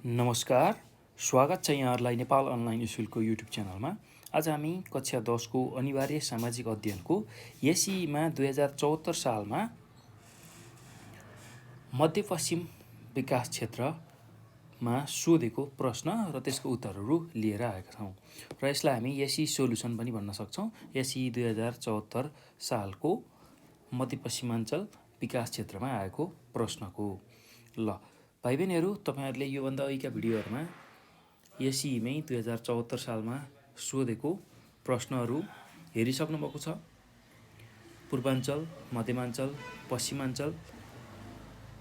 नमस्कार, स्वागत छ यहाँहरूलाई नेपाल अनलाइन स्कुलको युट्युब च्यानलमा। आज हामी कक्षा 10 को अनिवार्य सामाजिक अध्ययनको एसईमा 2074 सालमा मध्यपश्चिम विकास क्षेत्रमा सोधेको प्रश्न र त्यसको उत्तरहरू लिएर आएका छौँ र यसलाई हामी एसई सोल्युसन पनि भन्न सक्छौँ। एसई 2074 सालको मध्यपश्चिमाञ्चल विकास क्षेत्रमा आएको प्रश्नको ल भाइ बहिनीहरू, तपाईहरुले योभन्दा अघिका भिडियोहरुमा एसईमै 2074 सालमा सोधेको प्रश्नहरू हेरिसक्नु भएको छ। पूर्वाञ्चल, मध्यमाञ्चल, पश्चिमाञ्चल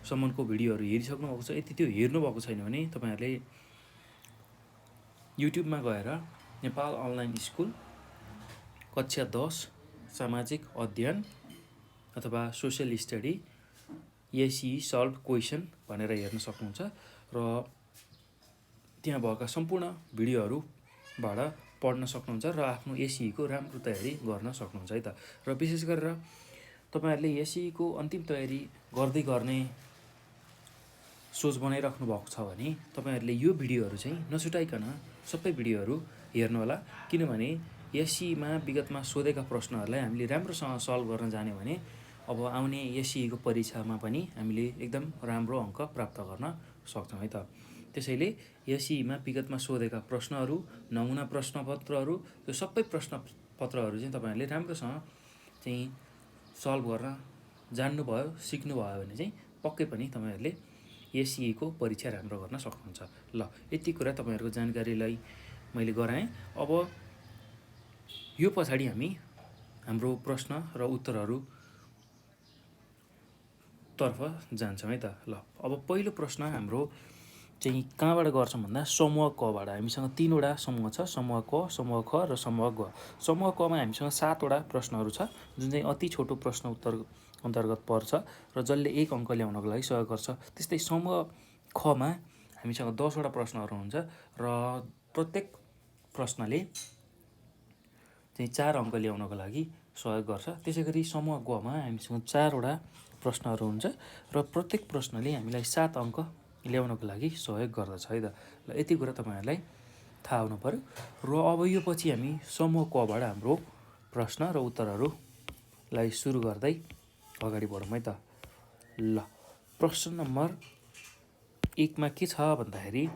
सम्मको भिडियोहरू हेरिसक्नु भएको छ। यदि त्यो हेर्नु भएको छैन भने तपाईहरुले युट्युबमा गएर नेपाल अनलाइन स्कुल कक्षा 10 सामाजिक अध्ययन अथवा सोशल स्टडी एसई सल्भ क्वेसन भनेर हेर्न सक्नुहुन्छ र त्यहाँ भएका सम्पूर्ण भिडियोहरूबाट पढ्न सक्नुहुन्छ र आफ्नो एसई को राम्रो तयारी गर्न सक्नुहुन्छ है त। र विशेष गरेर तपाईहरुले एसई को अन्तिम तयारी गर्दै गर्ने सोच बनाइराख्नु भएको छ भने तपाईहरुले यो भिडियोहरू चाहिँ नछुटाइकन सबै भिडियोहरू हेर्नु होला, किनभने एसई मा विगतमा सोधेका प्रश्नहरूलाई हामीले राम्रोसँग सल्भ गर्न जान्यौं भने अब आउने एसई को परीक्षामा पनि हामीले एकदम राम्रो अङ्क प्राप्त गर्न सक्छौं है त। त्यसैले एसई मा विगतमा सोधेका प्रश्नहरू, नमुना प्रश्नपत्रहरू, त्यो सबै प्रश्नपत्रहरू चाहिँ तपाईहरुले राम्रोसँग चाहिँ सल्भ गर्न जान्नुभयो, सिक्नुभयो भने चाहिँ पक्कै पनि तपाईहरुले एसई को परीक्षा राम्रो गर्न सक्नुहुन्छ। ल, यति कुरा तपाईहरुको जानकारीलाई मैले गराएँ। अब यो पछाडि हामी हाम्रो प्रश्न र उत्तरहरू तर्फ जान्छौं है त। ल, अब पहिलो प्रश्न हाम्रो चाहिँ कहाँबाट गर्छौं भन्दा समूह कबाट। हामीसँग 3 वटा समूह छ, समूह क, समूह ख र समूह ग। समूह क मा हामीसँग 7 वटा प्रश्नहरू छ, जुन चाहिँ अति छोटो प्रश्न उत्तर अन्तर्गत पर्छ र जसले 1 अङ्क ल्याउनको लागि सहयोग गर्छ। त्यस्तै समूह ख मा हामीसँग 10 वटा प्रश्नहरू हुन्छ र प्रत्येक प्रश्नले चाहिँ 4 अङ्क ल्याउनको लागि सहयोग गर्छ। त्यसैगरी समूह ग मा हामीसँग 4 वटा प्रश्नहरू हुन्छ र प्रत्येक प्रश्नले हामीलाई 7 अङ्क ल्याउनको लागि सहयोग गर्दछ है त। ल, यति कुरा तपाईहरुलाई थाहा हुनु पर्यो। र अब यो पछि हामी समूह क बाट हाम्रो प्रश्न र उत्तरहरूलाई सुरु गर्दै अगाडि बढौँ है त। ल, प्रश्न नम्बर 1 मा के छ भन्दाखेरि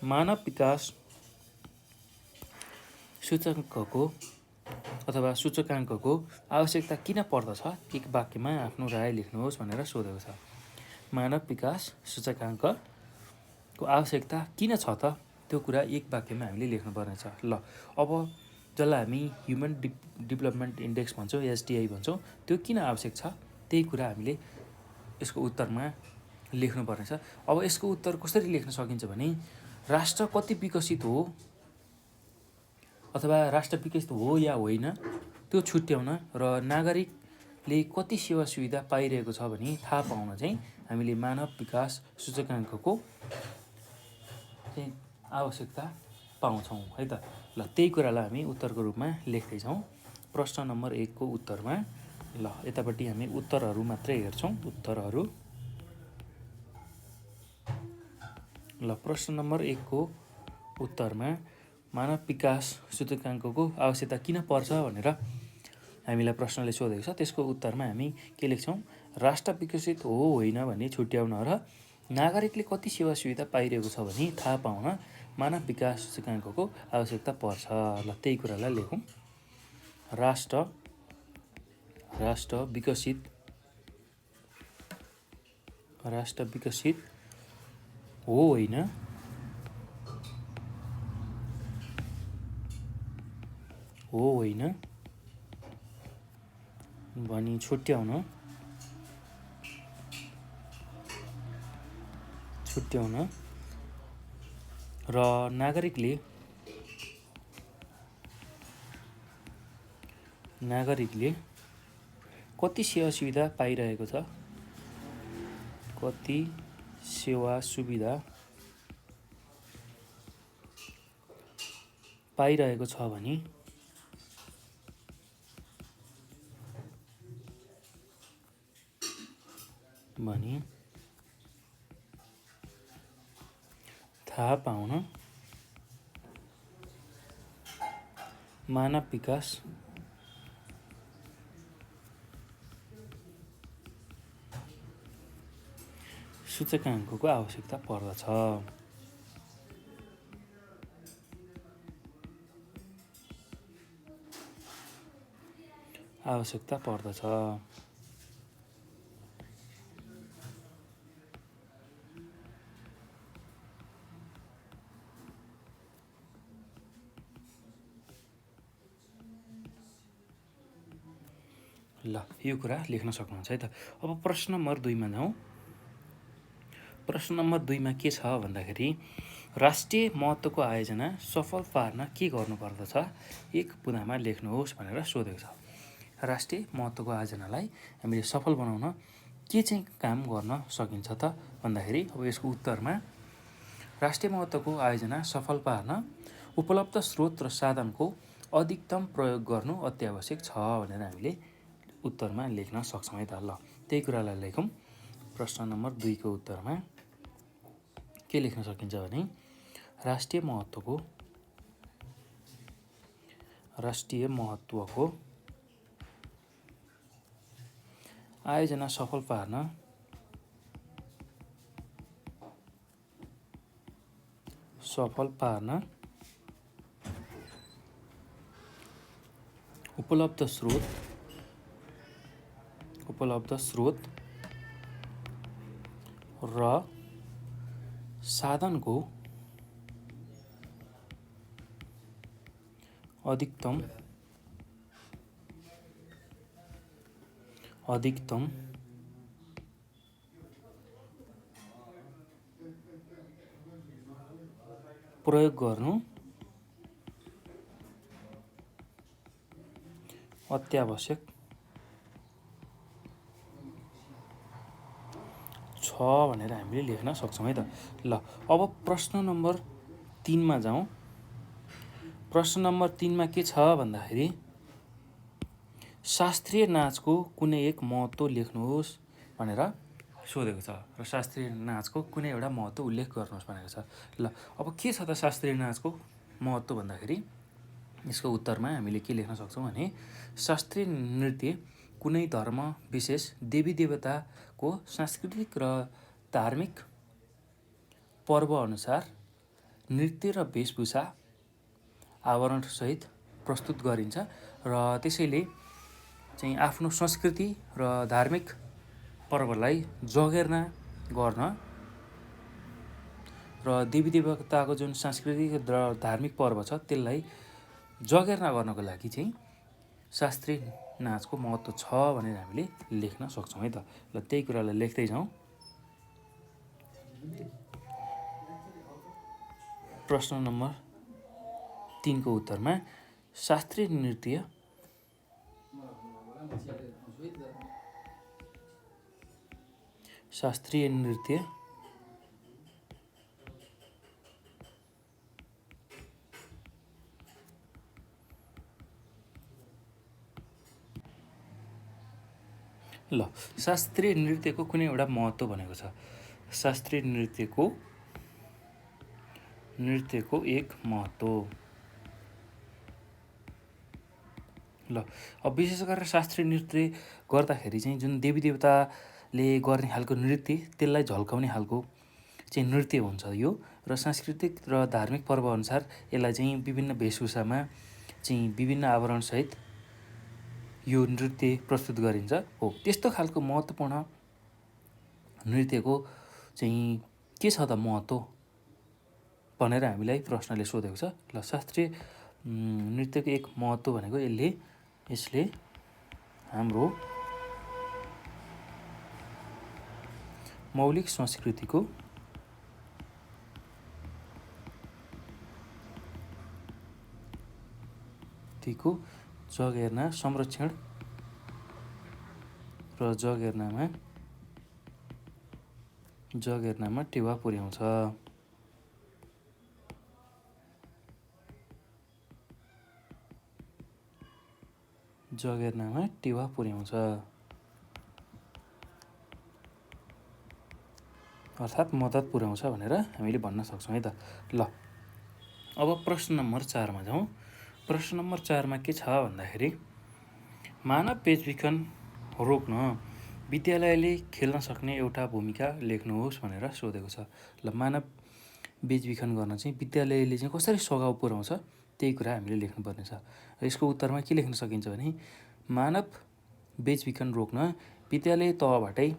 मानव विकास सूचकाङ्कको अथवा सूचकाङ्कको आवश्यकता किन पर्दछ? एक वाक्यमा आफ्नो राय लेख्नुहोस् भनेर सोधेको छ। मानव विकास सूचकाङ्कको आवश्यकता किन छ त? त्यो कुरा एक वाक्यमा हामीले लेख्नुपर्ने छ। ल, अब जसलाई हामी ह्युमन डेभलपमेन्ट इन्डेक्स भन्छौँ, एचडिआई भन्छौँ, त्यो किन आवश्यक छ? त्यही कुरा हामीले यसको उत्तरमा लेख्नुपर्ने छ। अब यसको उत्तर कसरी लेख्न सकिन्छ भने राष्ट्र कति विकसित हो अथवा राष्ट्र विकसित हो या होइन त्यो छुट्याउन र नागरिकले कति सेवा सुविधा पाइरहेको छ भनी थाहा पाउन चाहिँ हामीले मानव विकास सूचकाङ्कको चाहिँ आवश्यकता पाउँछौँ है त। ल, त्यही कुरालाई हामी उत्तरको रूपमा लेख्दै छौँ प्रश्न नम्बर 1 को उत्तरमा। ल, यतापट्टि हामी उत्तरहरू मात्रै हेर्छौँ, उत्तरहरू। ल, प्रश्न नम्बर 1 को उत्तरमा मानव विकास सूचकाङ्कको आवश्यकता किन पर्छ भनेर हामीलाई प्रश्नले सोधेको छ। त्यसको उत्तरमा हामी के लेख्छौँ? राष्ट्र विकसित हो होइन भन्ने छुट्याउन र नागरिकले कति सेवा सुविधा पाइरहेको छ भनी थाहा पाउन मानव विकास सूचकाङ्कको आवश्यकता पर्छ। ल, त्यही कुरालाई लेखौँ। राष्ट्र विकसित हो होइन भनी छुट्याउन र नागरिकले कति सेवा सुविधा पाइरहेको छ भनी थाहा पाउन मानव विकास सूचकाङ्कको आवश्यकता पर्दछ। ल यो कुरा लेख्न सक्नुहुन्छ है त। अब प्रश्न नम्बर 2 मा जाउँ। प्रश्न नम्बर 2 मा के छ भन्दाखेरि राष्ट्रिय महत्त्वको आयोजना सफल पार्न के गर्नुपर्दछ, एक बुँदामा लेख्नुहोस् भनेर सोधेको छ। राष्ट्रिय महत्त्वको आयोजनालाई हामीले सफल बनाउन के चाहिँ काम गर्न सकिन्छ त भन्दाखेरि अब यसको उत्तरमा राष्ट्रिय महत्त्वको आयोजना सफल पार्न उपलब्ध स्रोत र साधनको अधिकतम प्रयोग गर्नु अत्यावश्यक छ भनेर हामीले उत्तरमा लेख्न सक्छौँ है त। ल त्यही कुरालाई लेखौँ। प्रश्न नम्बर 2 को उत्तरमा के लेख्न सकिन्छ भने राष्ट्रिय महत्त्वको आयोजना सफल पार्न उपलब्ध स्रोत र साधनको अधिकतम प्रयोग गर्नु अत्यावश्यक छ भनेर हामीले लेख्न सक्छौँ है त। ल अब प्रश्न नम्बर 3 मा जाउँ। प्रश्न नम्बर 3 मा के छ भन्दाखेरि शास्त्रीय नाचको कुनै एक महत्त्व लेख्नुहोस् भनेर सोधेको छ र शास्त्रीय नाचको कुनै एउटा महत्त्व उल्लेख गर्नुहोस् भनेको छ। ल अब के छ त शास्त्रीय नाचको महत्त्व भन्दाखेरि यसको उत्तरमा हामीले के लेख्न सक्छौँ भने शास्त्रीय नृत्य कुनै धर्म विशेष देवी देवताको सांस्कृतिक र धार्मिक पर्वअनुसार नृत्य र वेशभूषा आवरणसहित प्रस्तुत गरिन्छ र त्यसैले चाहिँ आफ्नो संस्कृति र धार्मिक पर्वलाई जगेर्ना गर्न र देवी देवताको जुन सांस्कृतिक र धार्मिक पर्व छ त्यसलाई जगेर्ना गर्नको लागि चाहिँ शास्त्रीय नाचको महत्त्व छ भनेर हामीले लेख्न सक्छौँ है त। ल त्यही कुरालाई लेख्दै जाउँ। प्रश्न नम्बर 3 को उत्तरमा शास्त्रीय नृत्य ल शास्त्रीय नृत्यको कुनै एउटा महत्त्व भनेको छ। शास्त्रीय नृत्यको एक महत्त्व। ल अब विशेष गरेर शास्त्रीय नृत्य गर्दाखेरि चाहिँ जुन देवी देवताले गर्ने खालको नृत्य त्यसलाई झल्काउने खालको चाहिँ नृत्य हुन्छ यो र सांस्कृतिक र धार्मिक पर्वअनुसार यसलाई चाहिँ विभिन्न वेशभूषामा चाहिँ विभिन्न आवरणसहित यो नृत्य प्रस्तुत गरिन्छ हो। त्यस्तो खालको महत्त्वपूर्ण नृत्यको चाहिँ के छ त महत्त्व भनेर हामीलाई प्रश्नले सोधेको छ। ल शास्त्रीय नृत्यको एक महत्त्व भनेको यसले हाम्रो मौलिक संस्कृतिको जगेर्ना संरक्षण र जगेर्नामा टेवा पुर्याउँछ। अर्थात् मद्दत पुर्याउँछ भनेर हामीले भन्न सक्छौँ है त। ल अब प्रश्न नम्बर 4मा जाउँ। प्रश्न नम्बर 4मा के छ भन्दाखेरि मानव बेचबिखन रोक्न विद्यालयले खेल्न सक्ने एउटा भूमिका लेख्नुहोस् भनेर सोधेको छ। ल मानव बेचबिखन गर्न चाहिँ विद्यालयले चाहिँ कसरी सघाउ पुर्याउँछ त्यही कुरा हामीले लेख्नुपर्ने छ। र यसको उत्तरमा के लेख्न सकिन्छ भने मानव बेचबिखन रोक्न विद्यालय तहबाटै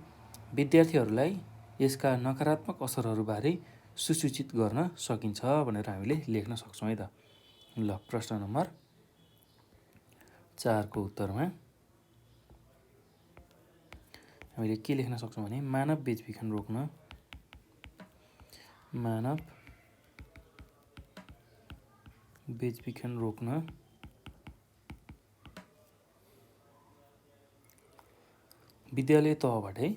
विद्यार्थीहरूलाई यसका नकारात्मक असरहरूबारे सुसूचित गर्न सकिन्छ भनेर हामीले लेख्न सक्छौँ है त। ल प्रश्न नम्बर 4को उत्तरमा हामीले के लेख्न सक्छौँ भने मानव बेचबिखन रोक्न विद्यालय तहबाटै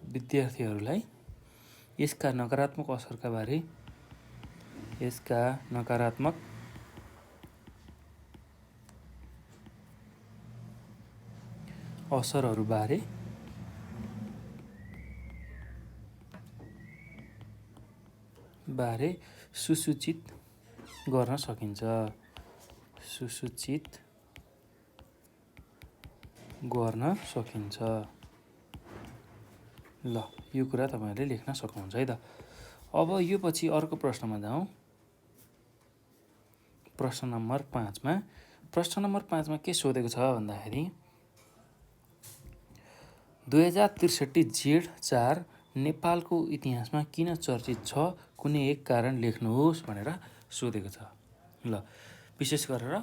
विद्यार्थीहरूलाई यसका नकारात्मक असरहरूबारे सुसूचित गर्न सकिन्छ। ल यो कुरा तपाईँहरूले लेख्न सक्नुहुन्छ है त। अब यो पछि अर्को प्रश्नमा जाउँ। प्रश्न नम्बर 5मा के सोधेको छ भन्दाखेरि 2063 जेठ 4 नेपालको इतिहासमा किन चर्चित छ कुनै एक कारण लेख्नुहोस् भनेर सोधेको छ। ल विशेष गरेर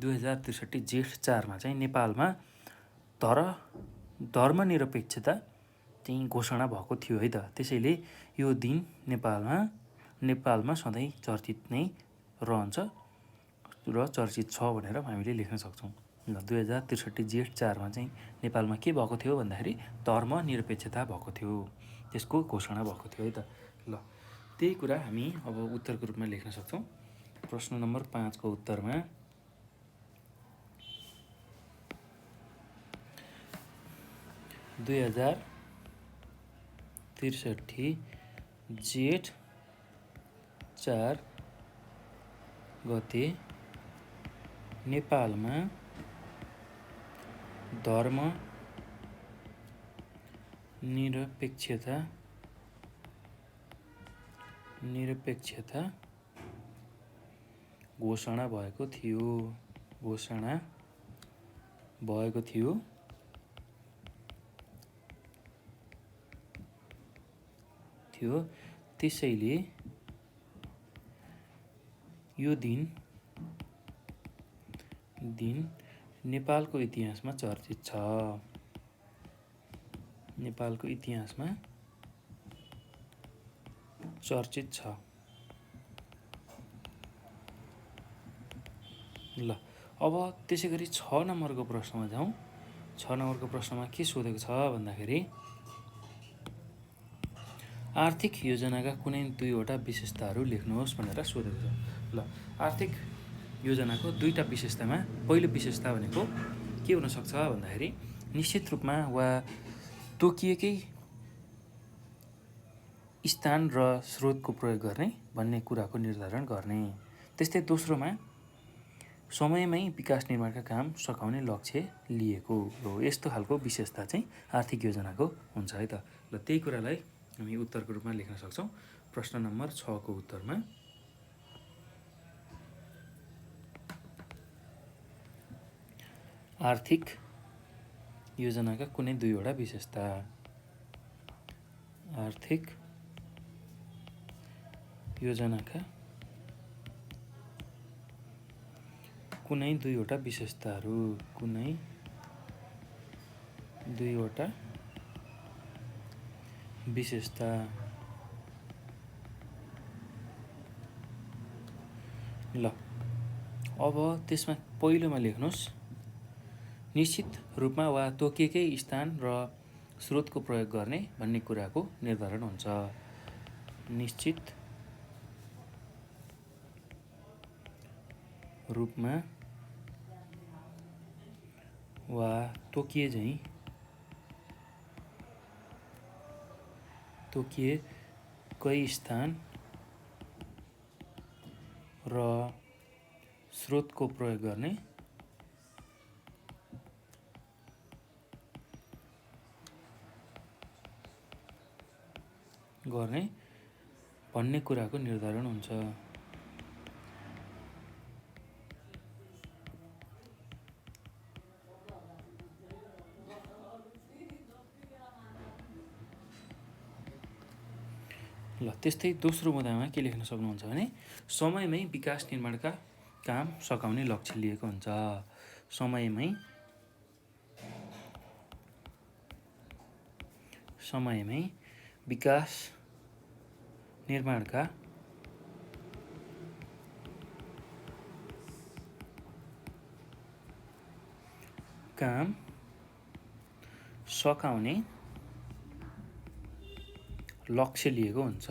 2063 जेठ 4मा चाहिँ नेपालमा धर्मनिरपेक्षता चाहिँ घोषणा भएको थियो है त। त्यसैले यो दिन नेपालमा सधैँ चर्चित नै रहन्छ र चर्चित छ भनेर हामीले लेख्न सक्छौँ। ल 2063 जेठ 4मा चाहिँ नेपालमा के भएको थियो भन्दाखेरि धर्मनिरपेक्षता भएको थियो, त्यसको घोषणा भएको थियो है त। ल त्यही कुरा हामी अब उत्तरको रूपमा लेख्न सक्छौँ। प्रश्न नम्बर 5को उत्तरमा 2063 जेठ 4 गते नेपालमा धर्मनिरपेक्षता घोषणा भएको थियो। त्यसैले यो दिन नेपालको इतिहासमा चर्चित छ। ल अब त्यसै गरी 6 नम्बरको प्रश्नमा जाउँ। 6 नम्बरको प्रश्नमा के सोधेको छ भन्दाखेरि आर्थिक योजनाका कुनै 2वटा विशेषताहरू लेख्नुहोस् भनेर सोधेको छ। ल आर्थिक योजनाको 2टा विशेषतामा पहिलो विशेषता भनेको के हुनसक्छ भन्दाखेरि निश्चित रूपमा वा तोकिएकै स्थान र स्रोतको प्रयोग गर्ने भन्ने कुराको निर्धारण गर्ने। त्यस्तै दोस्रोमा समयमै विकास निर्माणका काम सकाउने लक्ष्य लिएको हो। यस्तो खालको विशेषता चाहिँ आर्थिक योजनाको हुन्छ है त। ल त्यही कुरालाई हामी उत्तरको रूपमा लेख्न सक्छौँ। प्रश्न नम्बर 6को उत्तरमा आर्थिक योजनाका कुनै 2वटा विशेषता। आर्थिक योजनाका कुनै 2वटा विशेषताहरू। ल अब त्यसमा पहिलोमा लेख्नुहोस् निश्चित रूपमा वा तोकिएकै स्थान र स्रोतको प्रयोग गर्ने भन्ने कुराको निर्धारण हुन्छ। निश्चित रूपमा वा तोकिएकै स्थान र स्रोतको प्रयोग गर्ने भन्ने कुराको निर्धारण हुन्छ। ल त्यस्तै दोस्रो मुद्दामा के लेख्न सक्नुहुन्छ भने समयमै विकास निर्माणका काम सकाउने लक्ष्य लिएको हुन्छ। समयमै विकास निर्माणका काम सकाउने लक्ष्य लिएको हुन्छ।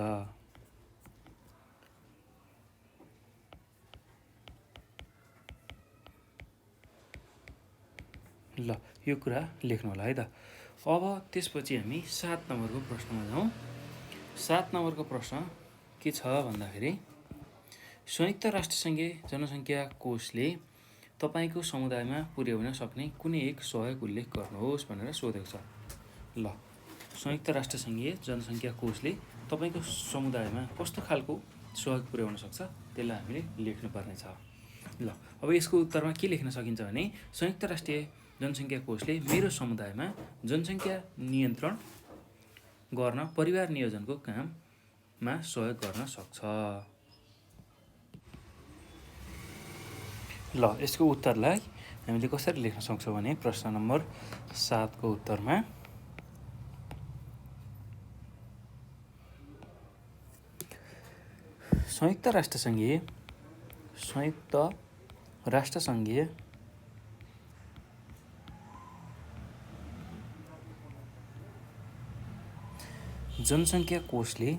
ल यो कुरा लेख्नु होला है त। अब त्यसपछि हामी 7 नम्बरको प्रश्नमा जाउँ। 7 नम्बरको प्रश्न के छ भन्दाखेरि संयुक्त राष्ट्रसङ्घीय जनसङ्ख्या कोषले तपाईँको समुदायमा पुर्याउन सक्ने कुनै एक सहयोग उल्लेख गर्नुहोस् भनेर सोधेको छ। ल संयुक्त राष्ट्रसङ्घीय जनसङ्ख्या कोषले तपाईँको समुदायमा कस्तो खालको सहयोग पुर्याउन सक्छ त्यसलाई हामीले लेख्नुपर्ने छ। ल अब यसको उत्तरमा के लेख्न सकिन्छ भने संयुक्त राष्ट्रिय जनसङ्ख्या कोषले मेरो समुदायमा जनसङ्ख्या नियन्त्रण गर्न परिवार नियोजनको काममा सहयोग गर्न सक्छ। ल यसको उत्तरलाई हामीले कसरी लेख्न सक्छौँ भने प्रश्न नम्बर 7 को उत्तरमा संयुक्त राष्ट्रसङ्घीय जनसङ्ख्या कोषले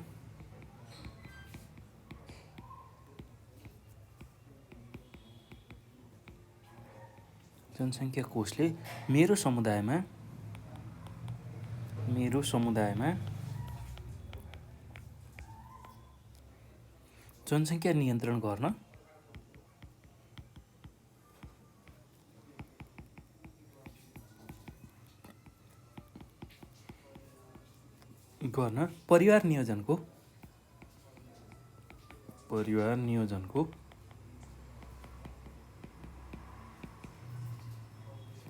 मेरो समुदायमा जनसङ्ख्या नियन्त्रण गर्न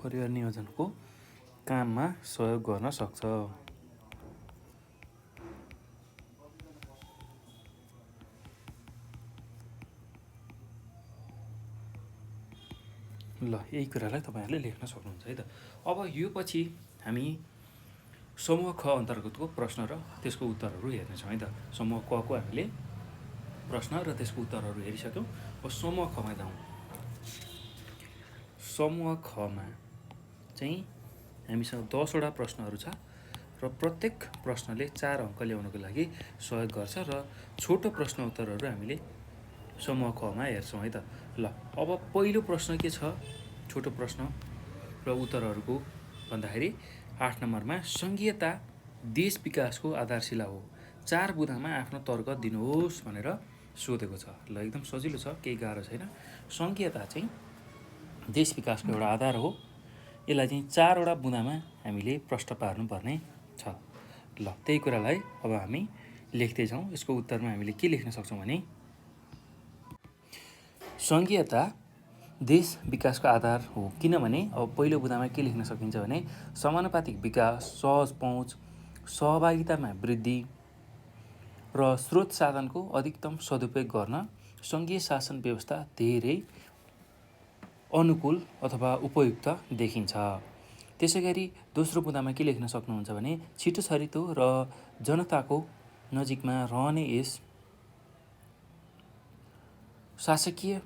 परिवार नियोजनको काममा सहयोग गर्न सक्छ। ल यही कुरालाई तपाईँहरूले लेख्न सक्नुहुन्छ है त। अब यो पछि हामी समूह ख अन्तर्गतको प्रश्न र त्यसको उत्तरहरू हेर्नेछौँ है त। समूह क को हामीले प्रश्न र त्यसको उत्तरहरू हेरिसक्यौँ। अब समूह खमा जाउँ। समूह खमा चाहिँ हामीसँग 10 वटा प्रश्नहरू छ र प्रत्येक प्रश्नले 4 अङ्क ल्याउनको लागि सहयोग गर्छ र छोटो प्रश्न उत्तरहरू हामीले समूह खमा हेर्छौँ है त। ल अब पहिलो प्रश्न के छ छोटो प्रश्न र उत्तरहरूको भन्दाखेरि 8 नम्बरमा सङ्घीयता देश विकासको आधारशिला हो, 4 बुँदामा आफ्नो तर्क दिनुहोस् भनेर सोधेको छ। ल एकदम सजिलो छ, केही गाह्रो छैन। सङ्घीयता चाहिँ देश विकासको एउटा आधार हो। यसलाई चाहिँ 4 वटा बुँदामा हामीले प्रश्न पार्नुपर्ने छ। ल त्यही कुरालाई अब हामी लेख्दै जाउँ। यसको उत्तरमा हामीले के लेख्न सक्छौँ भने सङ्घीयता देश विकासको आधार हो, किनभने अब पहिलो बुँदामा के लेख्न सकिन्छ भने समानुपातिक विकास, सहज पहुँच, सहभागितामा वृद्धि र स्रोत साधनको अधिकतम सदुपयोग गर्न सङ्घीय शासन व्यवस्था धेरै अनुकूल अथवा उपयुक्त देखिन्छ। त्यसै गरी दोस्रो बुँदामा के लेख्न सक्नुहुन्छ भने छिटो छरितो र जनताको नजिकमा रहने यस शासकीय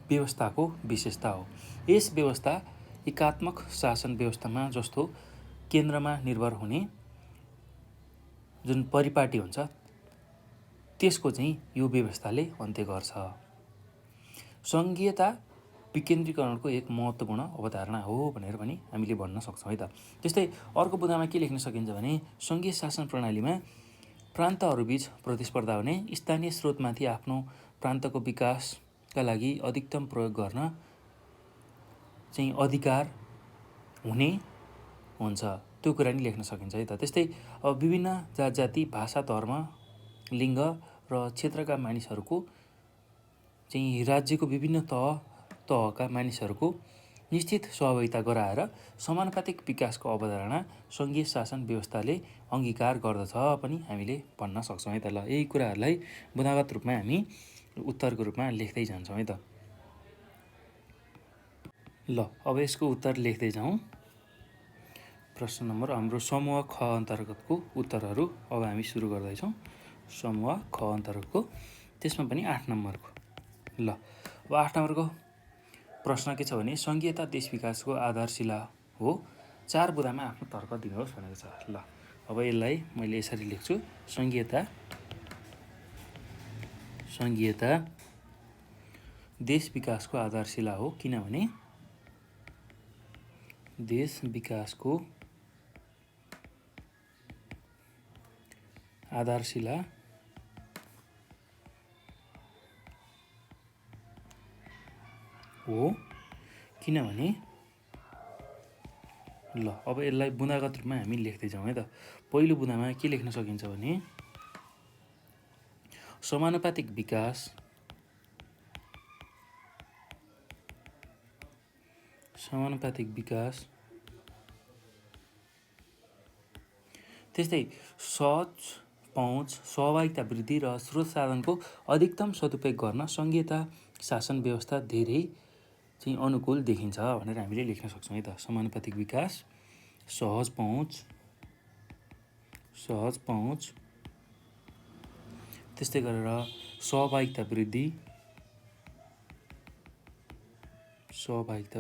व्यवस्थाको विशेषता हो। यस व्यवस्था एकात्मक शासन व्यवस्थामा जस्तो केन्द्रमा निर्भर हुने जुन परिपाटी हुन्छ त्यसको चाहिँ यो व्यवस्थाले अन्त्य गर्छ। सङ्घीयता विकेन्द्रीकरणको एक महत्त्वपूर्ण अवधारणा हो भनेर पनि हामीले भन्न सक्छौँ है त। त्यस्तै अर्को बुँदामा के लेख्न सकिन्छ भने सङ्घीय शासन प्रणालीमा प्रान्तहरूबीच प्रतिस्पर्धा हुने, स्थानीय स्रोतमाथि आफ्नो प्रान्तको विकासका लागि अधिकतम प्रयोग गर्न चाहिँ अधिकार हुने हुन्छ, त्यो कुरा नि लेख्न सकिन्छ है त। त्यस्तै अब विभिन्न जात जाति, भाषा, धर्म, लिङ्ग र क्षेत्रका मानिसहरूको चाहिँ राज्यको विभिन्न तहका मानिसहरूको निश्चित सहभागिता गराएर समानुपातिक विकासको अवधारणा सङ्घीय शासन व्यवस्थाले अङ्गीकार गर्दछ पनि हामीले भन्न सक्छौँ है त। ल, यही कुराहरूलाई बुँदागत रूपमा हामी उत्तरको रूपमा लेख्दै जान्छौँ है त। ल, अब यसको उत्तर लेख्दै जाउँ। प्रश्न नम्बर हाम्रो समूह ख अन्तर्गतको उत्तरहरू अब हामी सुरु गर्दैछौँ। समूह ख अन्तर्गतको त्यसमा पनि 8 नम्बरको। ल, अब 8 नम्बरको प्रश्न के छ भने सङ्घीयता देश विकासको आधारशिला हो, 4 बुँदामा आफ्नो तर्क दिनुहोस् भनेको छ। ल, अब यसलाई मैले यसरी लेख्छु। सङ्घीयता देश विकासको आधारशिला हो, किनभने देश विकासको आधारशिला हो, किनभने ल, अब यसलाई बुँदागत रूपमा हामी लेख्दै जाउँ है त। पहिलो बुँदामा के लेख्न सकिन्छ भने समानुपातिक विकास त्यस्तै सहज पहुँच, सहभागिता वृद्धि र स्रोत साधनको अधिकतम सदुपयोग गर्न सङ्घीयता शासन व्यवस्था धेरै चाहिँ अनुकूल देखिन्छ भनेर हामीले लेख्न सक्छौँ है त। समानुपातिक विकास, सहज पहुँच, त्यस्तै गरेर सहभागिता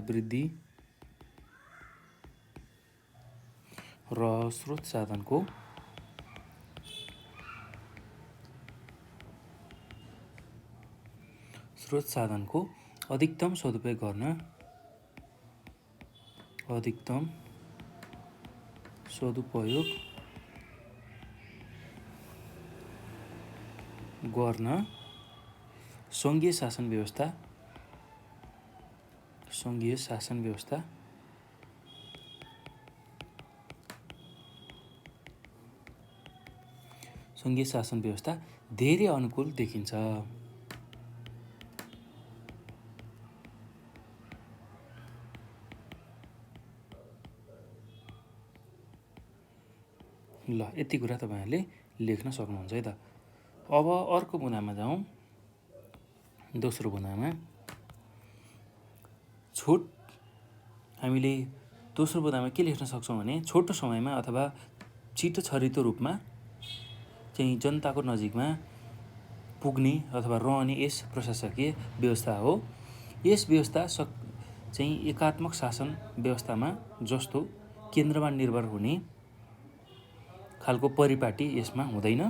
वृद्धि र स्रोत साधनको अधिकतम सदुपयोग गर्न सङ्घीय शासन व्यवस्था धेरै अनुकूल देखिन्छ। ल, यति कुरा तपाईँहरूले लेख्न सक्नुहुन्छ है त। अब अर्को बुँदामा जाउँ। दोस्रो बुँदामा हामीले दोस्रो बुँदामा के लेख्न सक्छौँ भने छोटो समयमा अथवा छिटो छरितो रूपमा चाहिँ जनताको नजिकमा पुग्ने अथवा रहने यस प्रशासकीय व्यवस्था हो। यस व्यवस्था चाहिँ एकात्मक शासन व्यवस्थामा जस्तो केन्द्रमा निर्भर हुने खालको परिपाटी यसमा हुँदैन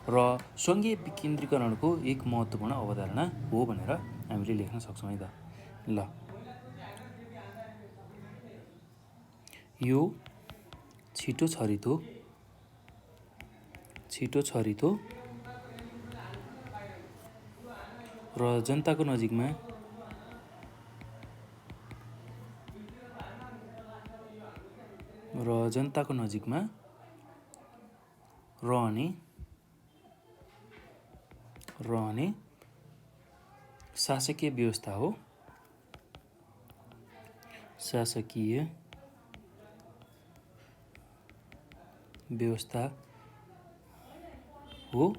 र सङ्घीय विकेन्द्रीकरणको एक महत्त्वपूर्ण अवधारणा हो भनेर हामीले लेख्न सक्छौँ है त। ल, यो छिटो छरितो र जनताको नजिकमा रहने शासकीय व्यवस्था हो।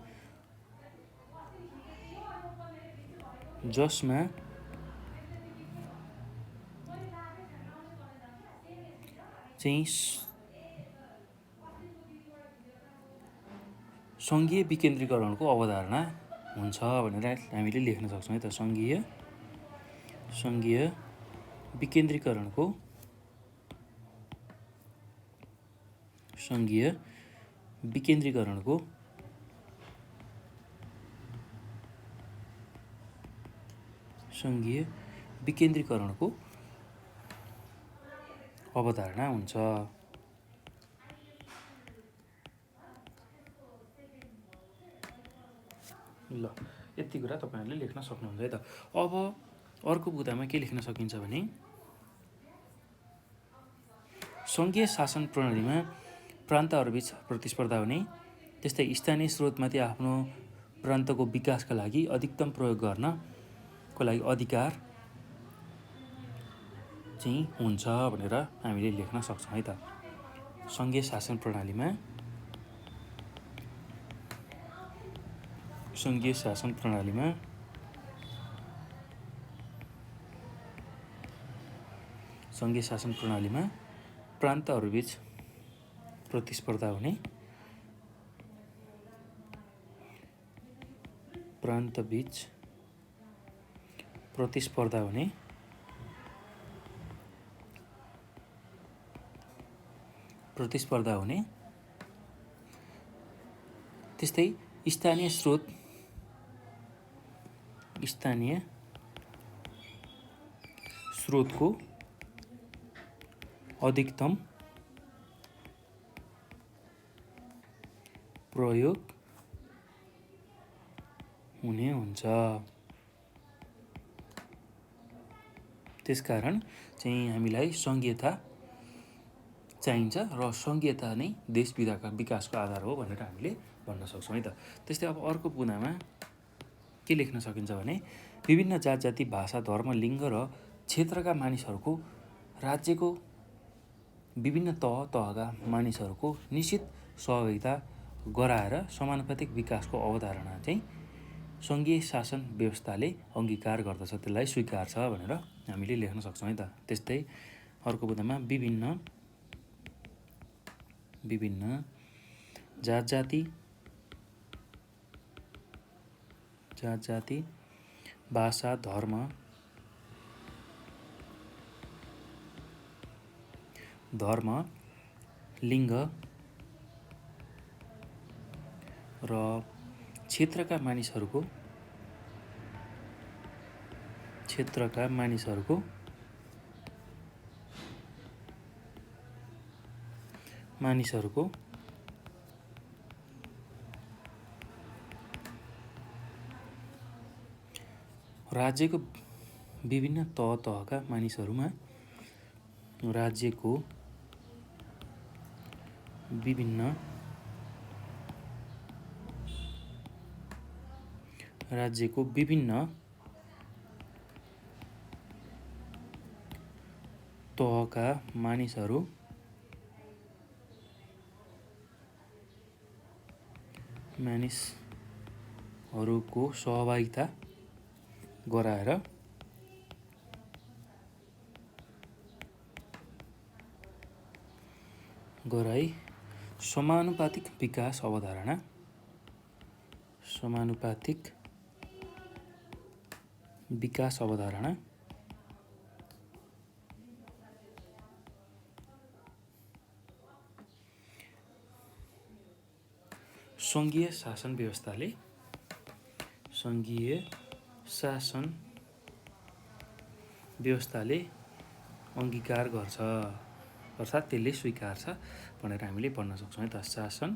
जसमा चाहिँ सङ्घीय विकेन्द्रीकरणको अवधारणा हुन्छ भनेर हामीले लेख्न सक्छौँ है त। सङ्घीय विकेन्द्रीकरणको सङ्घीय विकेन्द्रीकरणको अवधारणा हुन्छ। ल यति कुरा तपाईँहरूले लेख्न सक्नुहुन्छ है त। अब अर्को बुदामा के लेख्न सकिन्छ भने सङ्घीय शासन प्रणालीमा प्रान्तहरूबीच प्रतिस्पर्धा हुने, त्यस्तै स्थानीय स्रोतमाथि आफ्नो प्रान्तको विकासका लागि अधिकतम प्रयोग गर्नको लागि अधिकार चाहिँ हुन्छ भनेर हामीले लेख्न सक्छौँ है त। सङ्घीय शासन प्रणालीमा प्रान्तहरूबीच प्रतिस्पर्धा हुने, त्यस्तै स्थानीय स्रोतको अधिकतम प्रयोग हुने हुन्छ। त्यसकारण चाहिँ हामीलाई सङ्घीयता चाहिन्छ र सङ्घीयता नै देश विकासको आधार हो भनेर हामीले भन्न सक्छौँ है त। त्यस्तै अब अर्को बुदामा के लेख्न सकिन्छ भने विभिन्न जात जाति, भाषा, धर्म, लिङ्ग र क्षेत्रका मानिसहरूको राज्यको विभिन्न तहका मानिसहरूको निश्चित सहभागिता गराएर समानुपातिक विकासको अवधारणा चाहिँ सङ्घीय शासन व्यवस्थाले अङ्गीकार गर्दछ, त्यसलाई स्वीकार्छ भनेर हामीले लेख्न सक्छौँ है त। त्यस्तै अर्को बुदामा विभिन्न जात जाति, भाषा, धर्म, लिङ्ग र क्षेत्रका मानिसहरूको राज्यको विभिन्न तहका मानिसहरूमा राज्यको विभिन्न तहका मानिसहरूको सहभागिता गराई समानुपातिक विकास अवधारणा सङ्घीय शासन व्यवस्थाले अङ्गीकार गर्छ अर्थात् त्यसले स्वीकार्छ भनेर हामीले भन्न सक्छौँ है त। शासन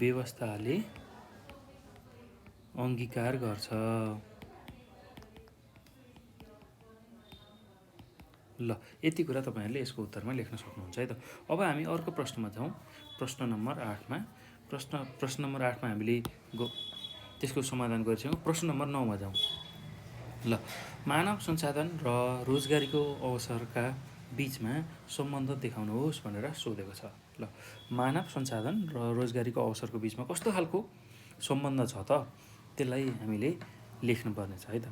व्यवस्थाले अङ्गीकार गर्छ। ल यति कुरा तपाईँहरूले यसको उत्तरमा लेख्न सक्नुहुन्छ है त। अब हामी अर्को प्रश्नमा जाउँ, प्रश्न नम्बर 8मा। प्रश्न नम्बर 8मा हामीले त्यसको समाधान गरिसक्यौँ। प्रश्न नम्बर 9मा जाउँ। ल मानव संसाधन र रोजगारीको अवसरका बीचमा सम्बन्ध देखाउनुहोस् भनेर सोधेको छ। ल मानव संसाधन र रोजगारीको अवसरको बीचमा कस्तो खालको सम्बन्ध छ त, त्यसलाई हामीले लेख्नुपर्ने छ है त।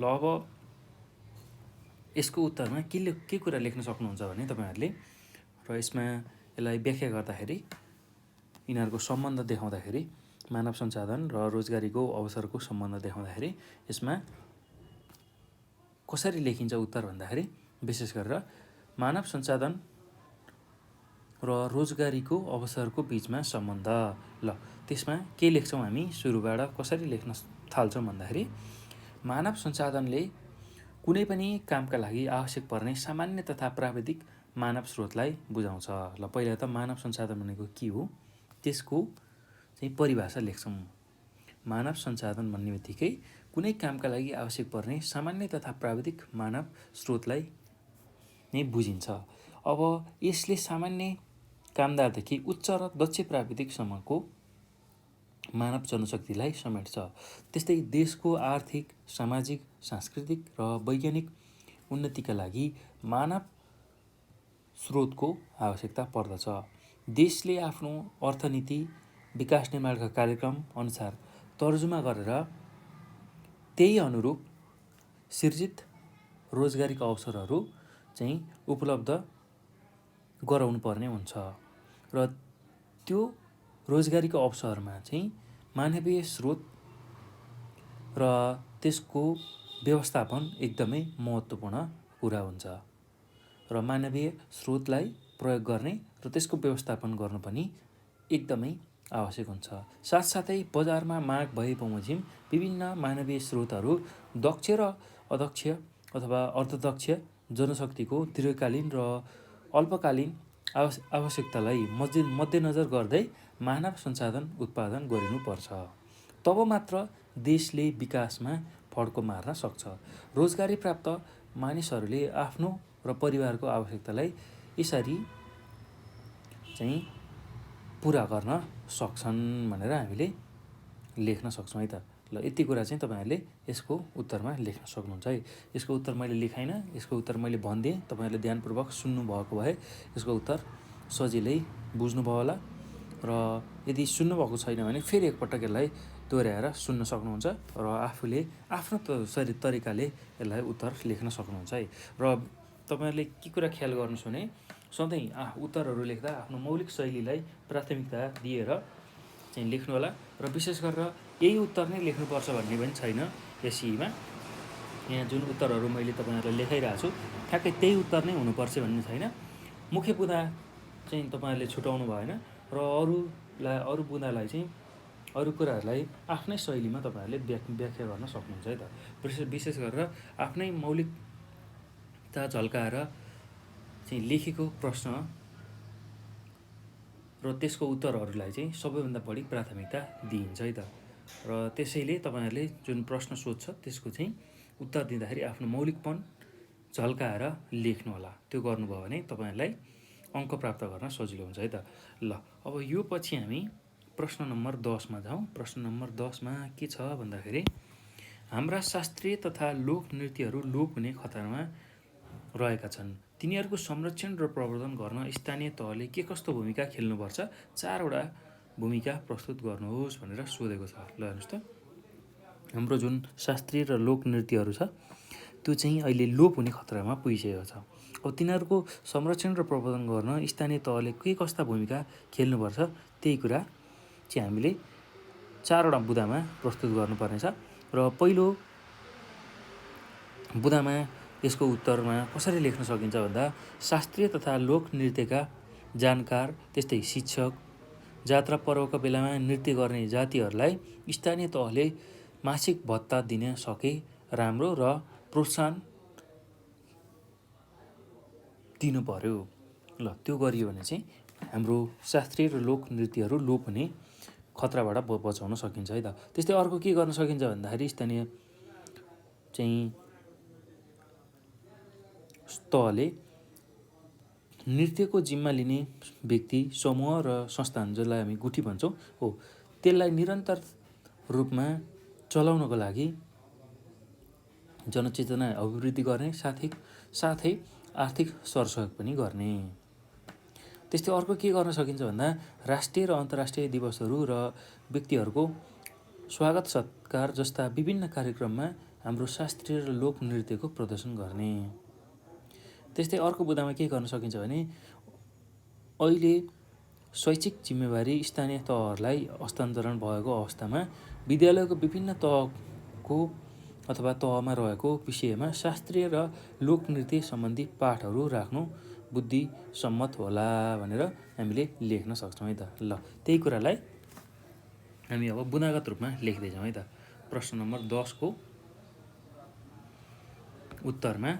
ल अब यसको उत्तरमा के कुरा लेख्न सक्नुहुन्छ भने तपाईँहरूले र यसलाई व्याख्या गर्दाखेरि यिनीहरूको सम्बन्ध देखाउँदाखेरि मानव संसाधन र रोजगारीको अवसरको सम्बन्ध देखाउँदाखेरि यसमा कसरी लेखिन्छ उत्तर भन्दाखेरि विशेष गरेर मानव संसाधन र रोजगारीको अवसरको बिचमा सम्बन्ध। ल त्यसमा के लेख्छौँ हामी, सुरुबाट कसरी लेख्न थाल्छौँ भन्दाखेरि मानव संसाधनले कुनै पनि कामका लागि आवश्यक पर्ने सामान्य तथा प्राविधिक मानव स्रोतलाई बुझाउँछ। ल पहिला त मानव संसाधन भनेको के हो त्यसको चाहिँ परिभाषा लेख्छौँ। मानव संसाधन भन्ने बित्तिकै कुनै कामका लागि आवश्यक पर्ने सामान्य तथा प्राविधिक मानव स्रोतलाई नै बुझिन्छ। अब यसले सामान्य कामदारदेखि उच्च र दक्ष प्राविधिकसम्मको मानव जनशक्तिलाई समेट्छ। त्यस्तै देशको आर्थिक, सामाजिक, सांस्कृतिक र वैज्ञानिक उन्नतिका लागि मानव स्रोतको आवश्यकता पर्दछ। देशले आफ्नो अर्थनीति, विकास निर्माणका कार्यक्रम अनुसार तर्जुमा गरेर त्यही अनुरूप सिर्जित रोजगारीका अवसरहरू चाहिँ उपलब्ध गराउनु पर्ने हुन्छ र त्यो रोजगारीको अवसरमा चाहिँ मानवीय स्रोत र त्यसको व्यवस्थापन एकदमै महत्त्वपूर्ण कुरा हुन्छ र मानवीय स्रोतलाई प्रयोग गर्ने र त्यसको व्यवस्थापन गर्नु पनि एकदमै आवश्यक हुन्छ। साथसाथै बजारमा माग भए बमोजिम विभिन्न मानवीय स्रोतहरू दक्ष र अदक्ष अथवा अर्धदक्ष जनशक्तिको दीर्घकालीन र अल्पकालीन आवश्यकतालाई मध्यनजर गर्दै मानव संसाधन उत्पादन गरिनुपर्छ। तब मात्र देशले विकासमा फड्को मार्न सक्छ। रोजगारी प्राप्त मानिसहरूले आफ्नो र परिवारको आवश्यकतालाई यसरी चाहिँ पुरा गर्न सक्छन् भनेर हामीले लेख्न सक्छौँ है त। ल यति कुरा चाहिँ तपाईँहरूले यसको उत्तरमा लेख्न सक्नुहुन्छ है। यसको उत्तर मैले लेखाइनँ, यसको उत्तर मैले भनिदिएँ। तपाईँहरूले ध्यानपूर्वक सुन्नुभएको भए यसको उत्तर सजिलै बुझ्नुभयो होला र यदि सुन्नुभएको छैन भने फेरि एकपटक यसलाई दोहोऱ्याएर सुन्न सक्नुहुन्छ र आफूले आफ्नो तरिकाले यसलाई उत्तर लेख्न सक्नुहुन्छ है। र तपाईँहरूले के कुरा ख्याल गर्नुहोस् भने सधैँ उत्तरहरू लेख्दा आफ्नो मौलिक शैलीलाई प्राथमिकता दिएर चाहिँ लेख्नु होला र विशेष गरेर यही उत्तर नै लेख्नुपर्छ भन्ने पनि छैन। एसईमा यहाँ जुन उत्तरहरू मैले तपाईँहरूलाई लेखाइरहेको छु ठ्याक्कै त्यही उत्तर नै हुनुपर्छ भन्ने छैन। मुख्य बुँदा चाहिँ तपाईँहरूले छुटाउनु भएन र अरू बुँदालाई चाहिँ अरू कुराहरूलाई आफ्नै शैलीमा तपाईँहरूले व्याख्या गर्न सक्नुहुन्छ है त। विशेष गरेर आफ्नै मौलिकता झल्काएर चाहिँ लेखेको प्रश्न र त्यसको उत्तरहरूलाई चाहिँ सबैभन्दा बढी प्राथमिकता दिइन्छ है त। र त्यसैले तपाईँहरूले जुन प्रश्न सोध्छ त्यसको चाहिँ उत्तर दिँदाखेरि आफ्नो मौलिकपन झल्काएर लेख्नु होला। त्यो गर्नुभयो भने तपाईँहरूलाई अङ्क प्राप्त गर्न सजिलो हुन्छ है त। ल अब यो पछि हामी प्रश्न नम्बर 10मा जाउँ। प्रश्न नम्बर 10मा के छ भन्दाखेरि हाम्रा शास्त्रीय तथा लोक नृत्यहरू लोप हुने खतरामा रहेका छन्। तिनीहरूको संरक्षण र प्रवर्धन गर्न स्थानीय तहले के कस्तो भूमिका खेल्नुपर्छ? 4वटा भूमिका प्रस्तुत गर्नुहोस् भनेर सोधेको छ। ल हेर्नुहोस् त, हाम्रो जुन शास्त्रीय र लोक नृत्यहरू छ त्यो चाहिँ अहिले लोप हुने खतरामा पुगिसकेको छ। अब तिनीहरूको संरक्षण र प्रवर्धन गर्न स्थानीय तहले के कस्ता भूमिका खेल्नुपर्छ त्यही कुरा चाहिँ हामीले 4वटा बुँदामा प्रस्तुत गर्नुपर्नेछ। र पहिलो बुँदामा यसको उत्तरमा कसरी लेख्न सकिन्छ भन्दा शास्त्रीय तथा लोक नृत्यका जानकार, त्यस्तै शिक्षक, जात्रा पर्वका बेलामा नृत्य गर्ने जातिहरूलाई स्थानीय तहले मासिक भत्ता दिन सके राम्रो र प्रोत्साहन दिनु पर्यो। ल त्यो गरियो भने चाहिँ हाम्रो शास्त्रीय र लोक नृत्यहरू लोप हुने खतराबाट बचाउन सकिन्छ है त। त्यस्तै अर्को के गर्न सकिन्छ भन्दाखेरि स्थानीय चाहिँ तहले नृत्यको जिम्मा लिने व्यक्ति, समूह र संस्थान जसलाई हामी गुठी भन्छौँ हो त्यसलाई निरन्तर रूपमा चलाउनको लागि जनचेतना अभिवृद्धि गर्ने साथै आर्थिक सरसहयोग पनि गर्ने। त्यस्तै अर्को के गर्न सकिन्छ भन्दा राष्ट्रिय र अन्तर्राष्ट्रिय दिवसहरू र व्यक्तिहरूको स्वागत सत्कार जस्ता विभिन्न कार्यक्रममा हाम्रो शास्त्रीय र लोक नृत्यको प्रदर्शन गर्ने। त्यस्तै अर्को बुँदामा के गर्न सकिन्छ भने अहिले शैक्षिक जिम्मेवारी स्थानीय तहहरूलाई हस्तान्तरण भएको अवस्थामा विद्यालयको विभिन्न तहको अथवा तहमा रहेको विषयमा शास्त्रीय र लोक नृत्य सम्बन्धी पाठहरू राख्नु बुद्धिसम्मत होला भनेर हामीले लेख्न सक्छौँ है त। ल त्यही कुरालाई हामी अब बुदागत रूपमा लेख्दैछौँ है त। प्रश्न नम्बर 10 को उत्तरमा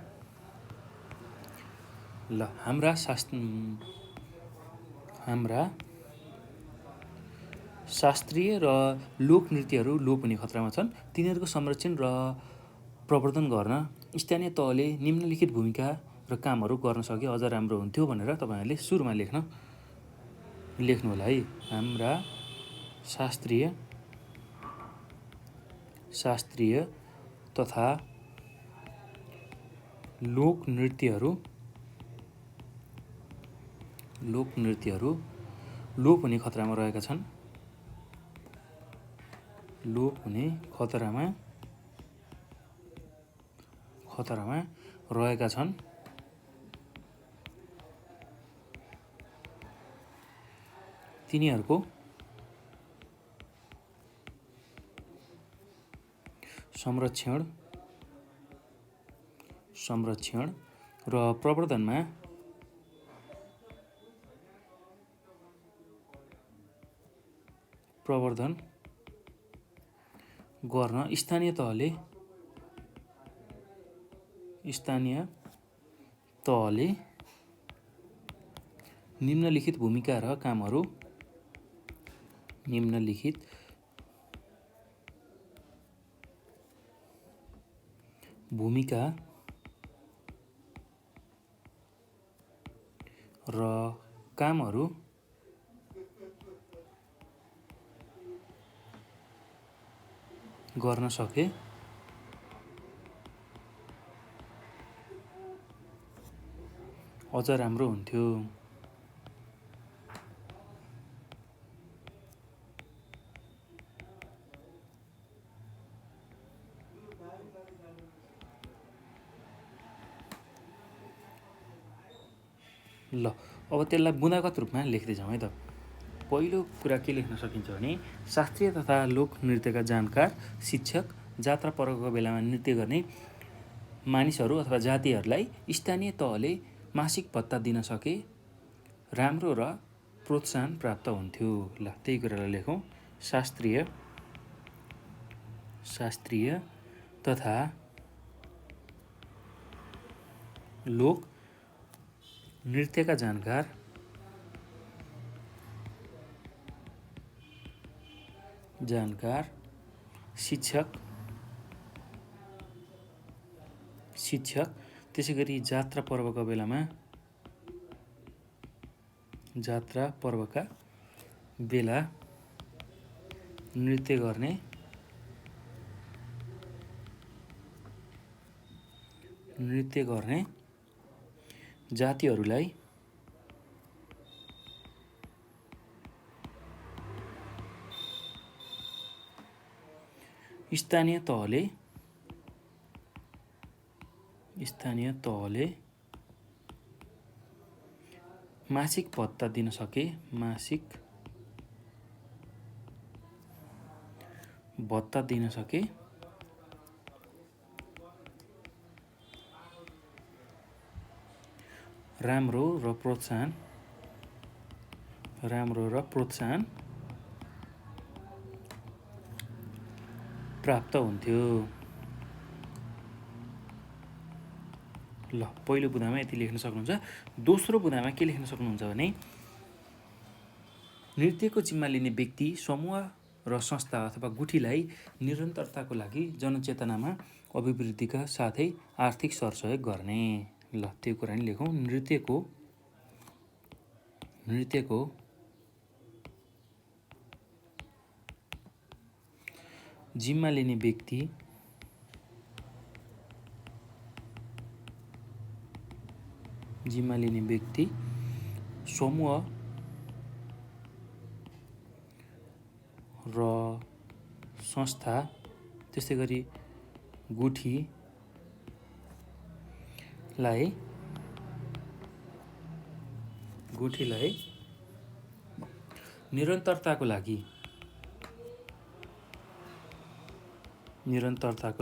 ल हाम्रा शास्त्रीय र लोकनृत्यहरू लोप हुने खतरामा छन्। तिनीहरूको संरक्षण र प्रवर्धन गर्न स्थानीय तहले निम्नलिखित भूमिका र कामहरू गर्न सके अझ राम्रो हुन्थ्यो भनेर तपाईँहरूले सुरुमा लेख्नु होला है। हाम्रा शास्त्रीय तथा लोकनृत्यहरू लोप हुने खतरामा रहेका छन्। तिनीहरूको संरक्षण र प्रवर्धन गर्न स्थानीय तहले निम्नलिखित भूमिका र कामहरू गर्न सके अझ राम्रो हुन्थ्यो। ल अब त्यसलाई बुदागत रूपमा लेख्दैछौँ है त। पहिलो कुरा के लेख्न सकिन्छ भने शास्त्रीय तथा लोकनृत्यका जानकार शिक्षक जात्रा पर्वको बेलामा नृत्य गर्ने मानिसहरू अथवा जातिहरूलाई स्थानीय तहले मासिक भत्ता दिन सके राम्रो र प्रोत्साहन प्राप्त हुन्थ्यो। ल त्यही कुरालाई लेखौँ। शास्त्रीय तथा लोक नृत्यका जानकार शिक्षक त्यसै गरी जात्रा पर्वका बेला नृत्य गर्ने जातिहरूलाई स्थानीय तहले मासिक भत्ता दिन सके राम्रो र प्रोत्साहन प्राप्त हुन्थ्यो। ल पहिलो बुदामा यति लेख्न सक्नुहुन्छ। दोस्रो बुदामा के लेख्न सक्नुहुन्छ भने नृत्यको जिम्मा लिने व्यक्ति, समूह र संस्था अथवा गुठीलाई निरन्तरताको लागि जनचेतनामा अभिवृद्धिका साथै आर्थिक सरसहयोग गर्ने। ल त्यो कुरा नि लेखौँ। नृत्यको जिम्मा लिने व्यक्ति, समूह र संस्था त्यस्तै गरी गुठीलाई निरन्तरताको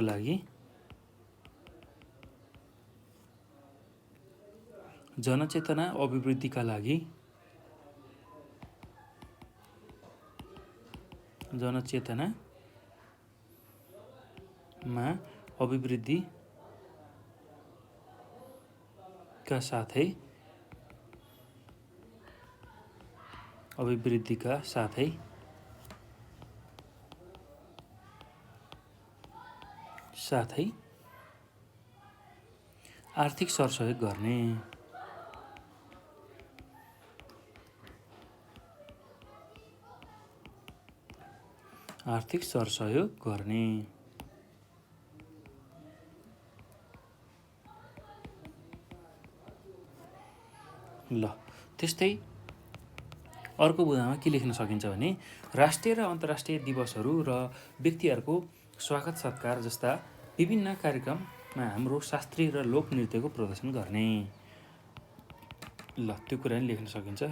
लागि जनचेतना अभिवृद्धिका लागि जनचेतनामा अभिवृद्धिका साथै आर्थिक सरसहयोग गर्ने ल त्यस्तै अर्को बुँदामा के लेख्न सकिन्छ भने राष्ट्रिय र अन्तर्राष्ट्रिय दिवसहरू र व्यक्तिहरूको स्वागत सत्कार जस्ता विभिन्न कार्यक्रममा हाम्रो शास्त्रीय र लोकनृत्यको प्रदर्शन गर्ने। ल त्यो कुरा नि लेख्न सकिन्छ।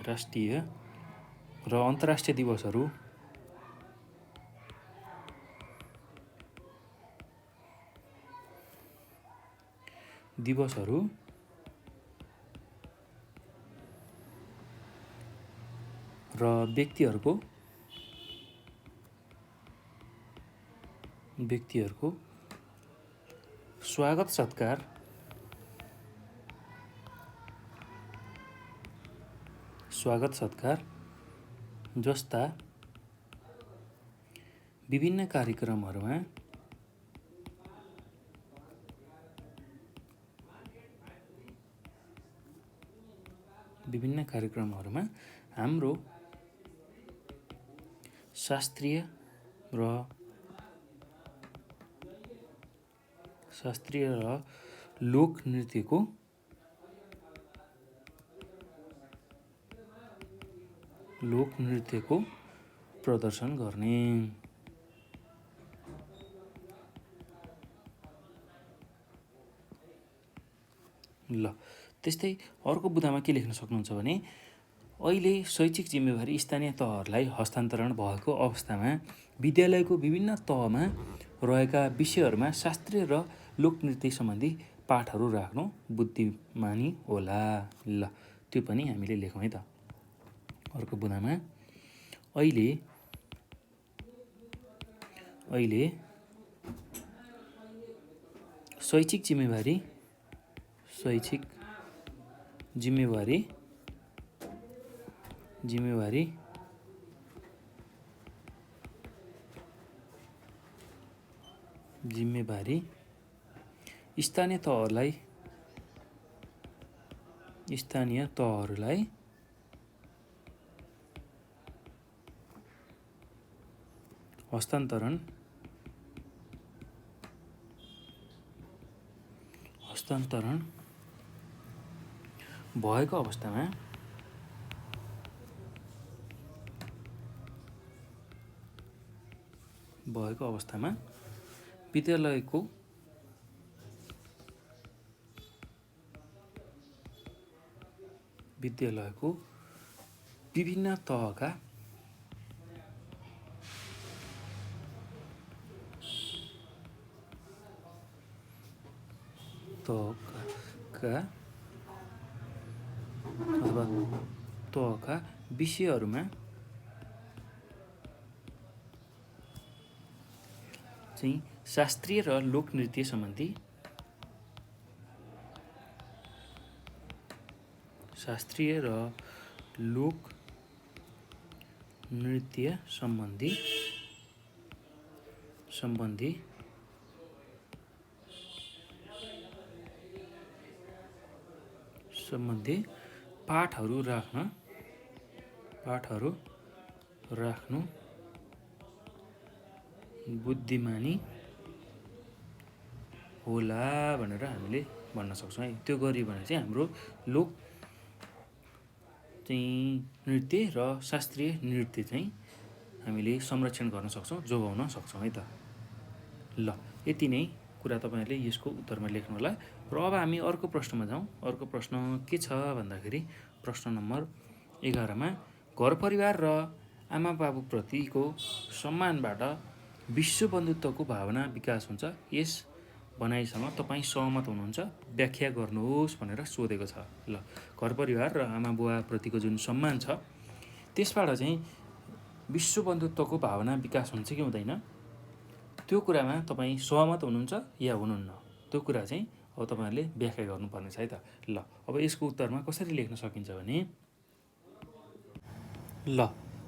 राष्ट्रिय र अन्तर्राष्ट्रिय दिवसहरू र व्यक्तिहरूको स्वागत सत्कार जस्ता विभिन्न कार्यक्रमहरूमा हाम्रो शास्त्रीय र लोकनृत्यको प्रदर्शन गर्ने। ल त्यस्तै अर्को बुँदामा के लेख्न सक्नुहुन्छ भने अहिले शैक्षिक जिम्मेवारी स्थानीय तहहरूलाई हस्तान्तरण भएको अवस्थामा विद्यालयको विभिन्न तहमा रहेका विषयहरूमा शास्त्रीय र लोकनृत्य सम्बन्धी पाठहरू राख्नु बुद्धिमानी होला। ल त्यो पनि हामीले लेखौँ है त। अर्को बुँदामा अहिले शैक्षिक जिम्मेवारी स्थानीय तहहरूलाई हस्तान्तरण भएको अवस्थामा विद्यालयको विभिन्न तहका विषयहरूमा चाहिँ शास्त्रीय र लोकनृत्य सम्बन्धी पाठहरू राख्नु बुद्धिमानी होला भनेर हामीले भन्न सक्छौँ है। त्यो गऱ्यो भने चाहिँ हाम्रो लोक नृत्य र शास्त्रीय नृत्य चाहिँ हामीले संरक्षण गर्न सक्छौँ, जोगाउन सक्छौँ है त। ल यति नै कुरा तपाईँहरूले यसको उत्तरमा लेख्नु होला। र अब हामी अर्को प्रश्नमा जाउँ। अर्को प्रश्न के छ भन्दाखेरि प्रश्न नम्बर 11मा घर परिवार र आमा बाबुप्रतिको सम्मानबाट विश्व बन्धुत्वको भावना विकास हुन्छ। यस भनाइसँग तपाईँ सहमत हुनुहुन्छ व्याख्या गर्नुहोस् भनेर सोधेको छ। ल, घर परिवार र आमा बुवाप्रतिको जुन सम्मान छ त्यसबाट चाहिँ विश्व बन्धुत्वको भावना विकास हुन्छ कि हुँदैन, त्यो कुरामा तपाईँ सहमत हुनुहुन्छ या हुनुहुन्न, त्यो कुरा चाहिँ अब तपाईँहरूले व्याख्या गर्नुपर्ने छ है त। ल, अब यसको उत्तरमा कसरी लेख्न सकिन्छ भने, ल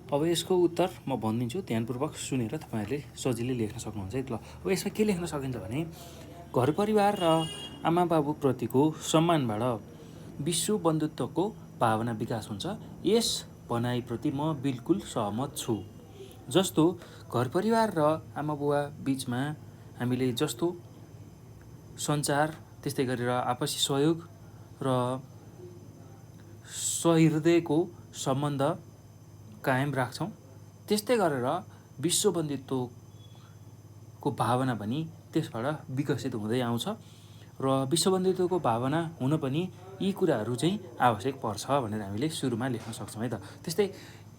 अब यसको उत्तर म भनिदिन्छु, ध्यानपूर्वक सुनेर तपाईँहरूले सजिलै लेख्न सक्नुहुन्छ है। ल, अब यसमा के लेख्न सकिन्छ भने, घर परिवार र आमा बाबुप्रतिको सम्मानबाट विश्व बन्धुत्वको भावना विकास हुन्छ। यस भनाइप्रति म बिल्कुल सहमत छु। जस्तो घर परिवार र आमा बुवा बिचमा हामीले जस्तो सञ्चार, त्यस्तै गरेर आपसी सहयोग र सहृदयको सम्बन्ध कायम राख्छौँ, त्यस्तै गरेर विश्व बन्धुत्वको भावना पनि त्यसबाट विकसित हुँदै आउँछ र विश्व बन्धुत्वको भावना हुन पनि यी कुराहरू चाहिँ आवश्यक पर्छ भनेर हामीले सुरुमा लेख्न सक्छौँ है त। त्यस्तै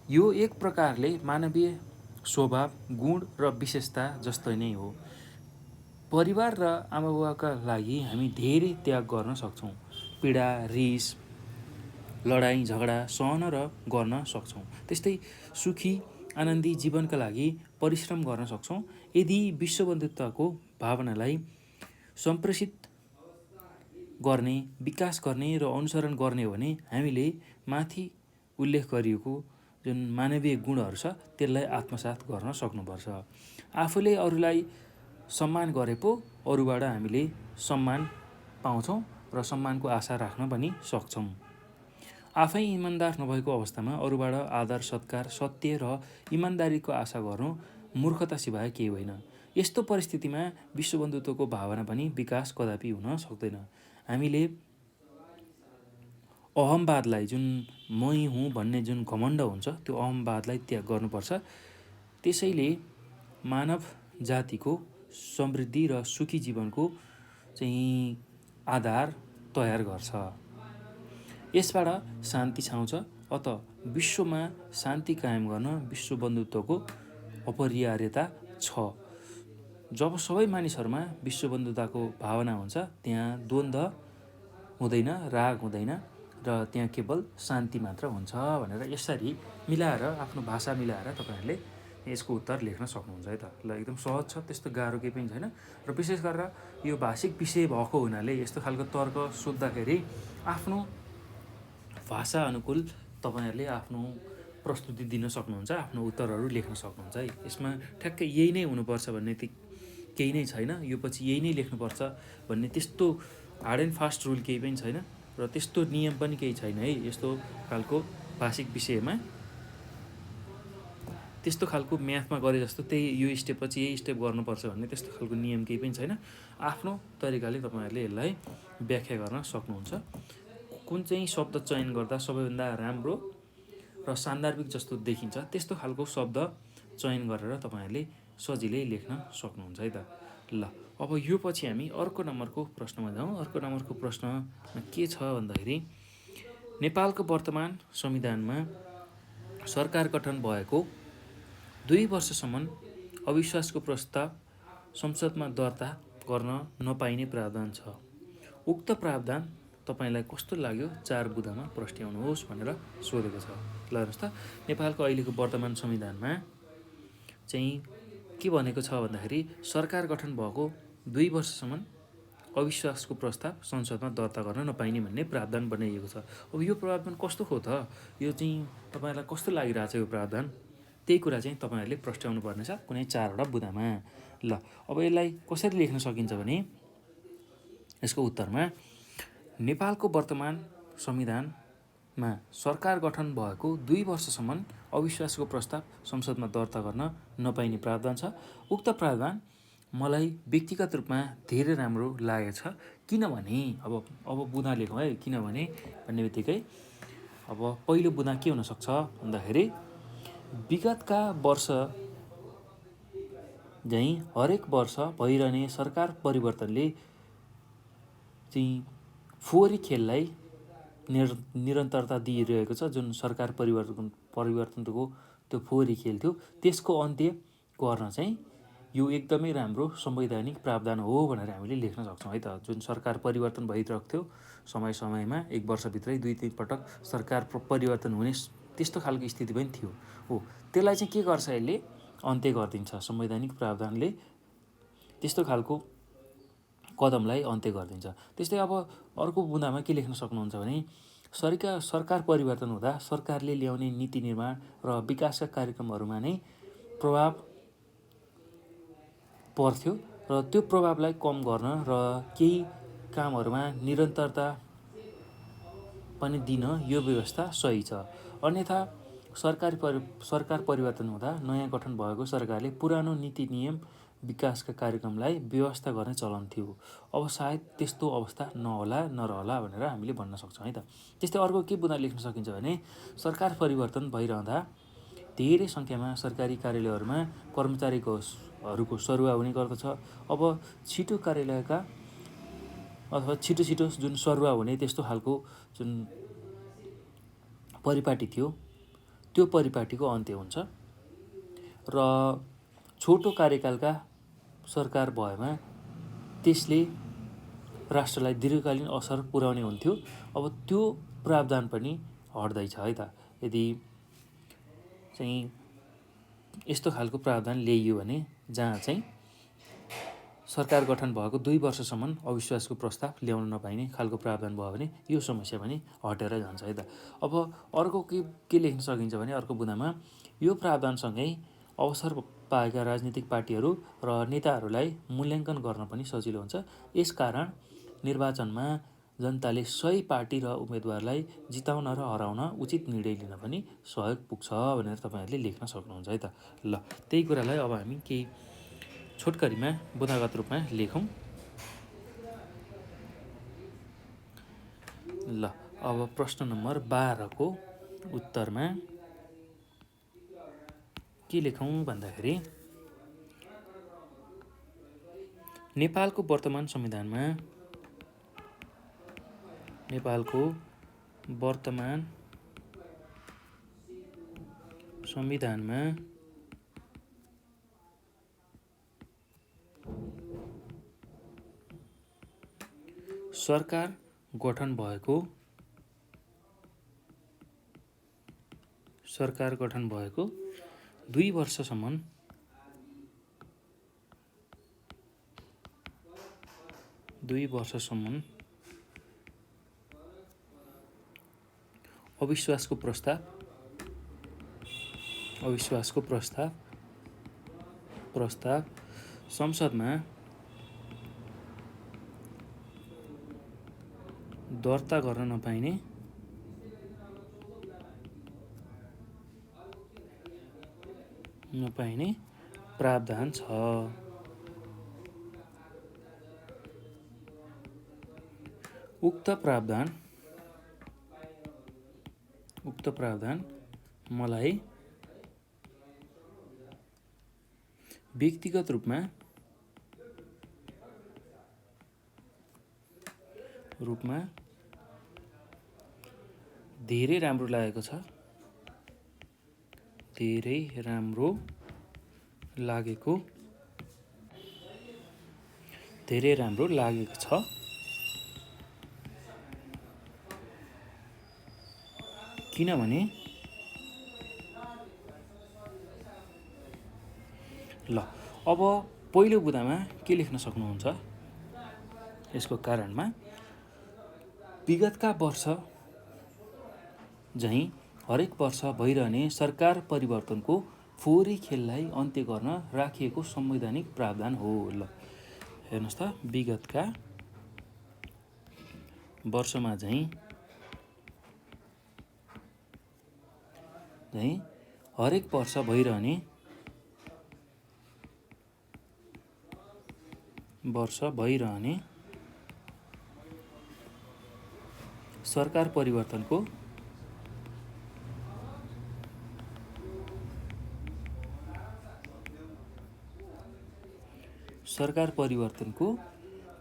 यो एक प्रकारले मानवीय स्वभाव, गुण र विशेषता जस्तै नै हो। परिवार र आमाबुवाका लागि हामी धेरै त्याग गर्न सक्छौँ। पीडा, रिस, लडाइँ झगडा सहन र गर्न सक्छौँ। त्यस्तै सुखी आनन्दी जीवनका लागि परिश्रम गर्न सक्छौँ। यदि विश्व बन्धुत्वको भावनालाई सम्प्रेषित गर्ने, विकास गर्ने र अनुसरण गर्ने हो भने हामीले माथि उल्लेख गरिएको जुन मानवीय गुणहरू छ त्यसलाई आत्मसात गर्न सक्नुपर्छ। आफूले अरूलाई सम्मान गरे पो अरूबाट हामीले सम्मान पाउँछौँ र सम्मानको आशा राख्न पनि सक्छौँ। आफै इमान्दार नभएको अवस्थामा अरूबाट आदर सत्कार, सत्य र इमान्दारीको आशा गर्नु मूर्खता सिवाय केही होइन। यस्तो परिस्थितिमा विश्व बन्धुत्वको भावना पनि विकास कदापि हुन सक्दैन। हामीले अहमवादलाई, जुन मै हुँ भन्ने जुन घमण्ड हुन्छ, त्यो अहमवादलाई त्याग गर्नुपर्छ। त्यसैले मानव जातिको समृद्धि र सुखी जीवनको चाहिँ आधार तयार गर्छ। यसबाट शान्ति छाउँछ। अत विश्वमा शान्ति कायम गर्न विश्व बन्धुत्वको अपरिहार्यता छ। जब सबै मानिसहरूमा विश्व बन्धुताको भावना हुन्छ, त्यहाँ द्वन्द्व हुँदैन, राग हुँदैन र त्यहाँ केवल शान्ति मात्र हुन्छ भनेर यसरी मिलाएर, आफ्नो भाषा मिलाएर तपाईँहरूले यसको उत्तर लेख्न सक्नुहुन्छ है त। ल, एकदम सहज छ, त्यस्तो गाह्रो केही पनि छैन र विशेष गरेर यो भाषिक विषय भएको हुनाले यस्तो खालको तर्क सोद्धाखेरि आफ्नो भाषा अनुकूल तपाईँहरूले आफ्नो प्रस्तुति दिन सक्नुहुन्छ, आफ्नो उत्तरहरू लेख्न सक्नुहुन्छ है। यसमा ठ्याक्कै यही नै हुनुपर्छ भन्ने केही नै छैन, यो पछि यही नै लेख्नुपर्छ भन्ने त्यस्तो हार्ड एन्ड फास्ट रुल केही पनि छैन र त्यस्तो नियम पनि केही छैन है। यस्तो खालको भाषिक विषयमा त्यस्तो खालको म्याथमा गरे जस्तो त्यही यो स्टेप पछि यही स्टेप गर्नुपर्छ भन्ने त्यस्तो खालको नियम केही पनि छैन। आफ्नो तरिकाले तपाईँहरूले यसलाई व्याख्या गर्न सक्नुहुन्छ। कुन चाहिँ शब्द चयन गर्दा सबैभन्दा राम्रो र सान्दर्भिक जस्तो देखिन्छ त्यस्तो खालको शब्द चयन गरेर तपाईँहरूले सजिलै लेख्न सक्नुहुन्छ है त। ल, अब यो पछि हामी अर्को नम्बरको प्रश्नमा जाउँ। अर्को नम्बरको प्रश्नमा के छ भन्दाखेरि, नेपालको वर्तमान संविधानमा सरकार गठन भएको 2 वर्षसम्म अविश्वासको प्रस्ताव संसदमा दर्ता गर्न नपाइने प्रावधान छ। उक्त प्रावधान तपाईँलाई कस्तो लाग्यो? 4 बुँदामा प्रस्ट्याउनुहोस् भनेर सोधेको छ। ल, हेर्नुहोस् त, नेपालको अहिलेको वर्तमान संविधानमा चाहिँ के भनेको छ भन्दाखेरि, सरकार गठन भएको 2 वर्षसम्म अविश्वासको प्रस्ताव संसदमा दर्ता गर्न नपाइने भन्ने प्रावधान बनाइएको छ। अब यो प्रावधान कस्तो हो त? यो चाहिँ तपाईँलाई कस्तो लागिरहेछ यो प्रावधान? त्यही कुरा चाहिँ तपाईँहरूले प्रस्ट्याउनु पर्नेछ कुनै 4वटा बुँदामा। ल, अब यसलाई कसरी लेख्न सकिन्छ भने, यसको उत्तरमा नेपालको वर्तमान संविधानमा सरकार गठन भएको 2 वर्षसम्म अविश्वासको प्रस्ताव संसदमा दर्ता गर्न नपाइने प्रावधान छ। उक्त प्रावधान मलाई व्यक्तिगत रूपमा धेरै राम्रो लागेको छ। किनभने अब बुँदा लेखौँ है। किनभने भन्ने बित्तिकै अब पहिलो बुँदा के हुनसक्छ भन्दाखेरि, विगतका वर्ष चाहिँ हरेक वर्ष भइरहने सरकार परिवर्तनले चाहिँ फोहोरी खेललाई निरन्तरता दिइरहेको छ। जुन सरकार परिवर्तनको त्यो फोहोरी खेल थियो त्यसको अन्त्य गर्न चाहिँ यो एकदमै राम्रो संवैधानिक प्रावधान हो भनेर हामीले लेख्न सक्छौँ है त। जुन सरकार परिवर्तन भइरहेको थियो समय समयमा 1 वर्षभित्रै 2-3 पटक सरकार परिवर्तन हुने त्यस्तो खालको स्थिति पनि थियो हो। त्यसलाई चाहिँ के गर्छ, यसले अन्त्य गरिदिन्छ। संवैधानिक प्रावधानले त्यस्तो खालको कदमलाई अन्त्य गरिदिन्छ। त्यस्तै अब अर्को बुँदामा के लेख्न सक्नुहुन्छ भने सरकार परिवर्तन हुँदा सरकारले ल्याउने नीति निर्माण र विकासका कार्यक्रमहरूमा नै प्रभाव पर्थ्यो र त्यो प्रभावलाई कम गर्न र केही कामहरूमा निरन्तरता पनि दिन यो व्यवस्था सही छ। अन्यथा सरकार परिवर्तन हुँदा नयाँ गठन भएको सरकारले पुरानो नीति नियम विकासका कार्यक्रमलाई व्यवस्था गर्ने चलन थियो। अब सायद त्यस्तो अवस्था नरहला भनेर हामीले भन्न सक्छौँ है त। त्यस्तै अर्को के बुँदा लेख्न सकिन्छ भने सरकार परिवर्तन भइरहँदा धेरै सङ्ख्यामा सरकारी कार्यालयहरूमा कर्मचारीहरूको सरुवा हुने गर्दछ। अब छिटो कार्यालयका अथवा छिटो जुन सरुवा हुने त्यस्तो खालको जुन परिपाटी थियो त्यो परिपाटीको अन्त्य हुन्छ र छोटो कार्यकालका सरकार भएमा त्यसले राष्ट्रलाई दीर्घकालीन असर पुर्याउने हुन्थ्यो। अब त्यो प्रावधान पनि हट्दैछ है त। यदि चाहिँ यस्तो खालको प्रावधान ल्याइयो भने जहाँ चाहिँ सरकार गठन भएको 2 वर्षसम्म अविश्वासको प्रस्ताव ल्याउन नपाइने खालको प्रावधान भयो भने यो समस्या पनि हटेर जान्छ है त। अब अर्को के लेख्न सकिन्छ भने अर्को बुँदामा यो प्रावधानसँगै अवसर पाएका राजनीतिक पार्टीहरू र नेताहरूलाई मूल्याङ्कन गर्न पनि सजिलो हुन्छ। यसकारण निर्वाचनमा जनताले सही पार्टी र उम्मेदवारलाई जिताउन र हराउन उचित निर्णय लिन पनि सहयोग पुग्छ भनेर तपाईँहरूले लेख्न सक्नुहुन्छ है त। ल, त्यही कुरालाई अब हामी केही छोटकरीमा बुँदागत रूपमा लेखौँ। ल, अब प्रश्न नम्बर 12 को उत्तरमा के लेखौँ भन्दाखेरि नेपालको वर्तमान संविधानमा सरकार गठन भएको 2 वर्षसम्म अविश्वासको प्रस्ताव संसदमा दर्ता गर्न नपाइने प्रावधान छ। उक्त प्रावधान मलाई व्यक्तिगत रूपमा धेरै राम्रो लागेको छ। किनभने ल, अब पहिलो बुँदामा के लेख्न सक्नुहुन्छ यसको कारणमा विगतका वर्ष झैँ हरेक वर्ष भइरहने सरकार परिवर्तनको फोहोरी खेललाई अन्त्य गर्न राखिएको संवैधानिक प्रावधान हो। ल, हेर्नुहोस् त, विगतका वर्षमा झैँ हरेक वर्ष भइरहने सरकार परिवर्तनको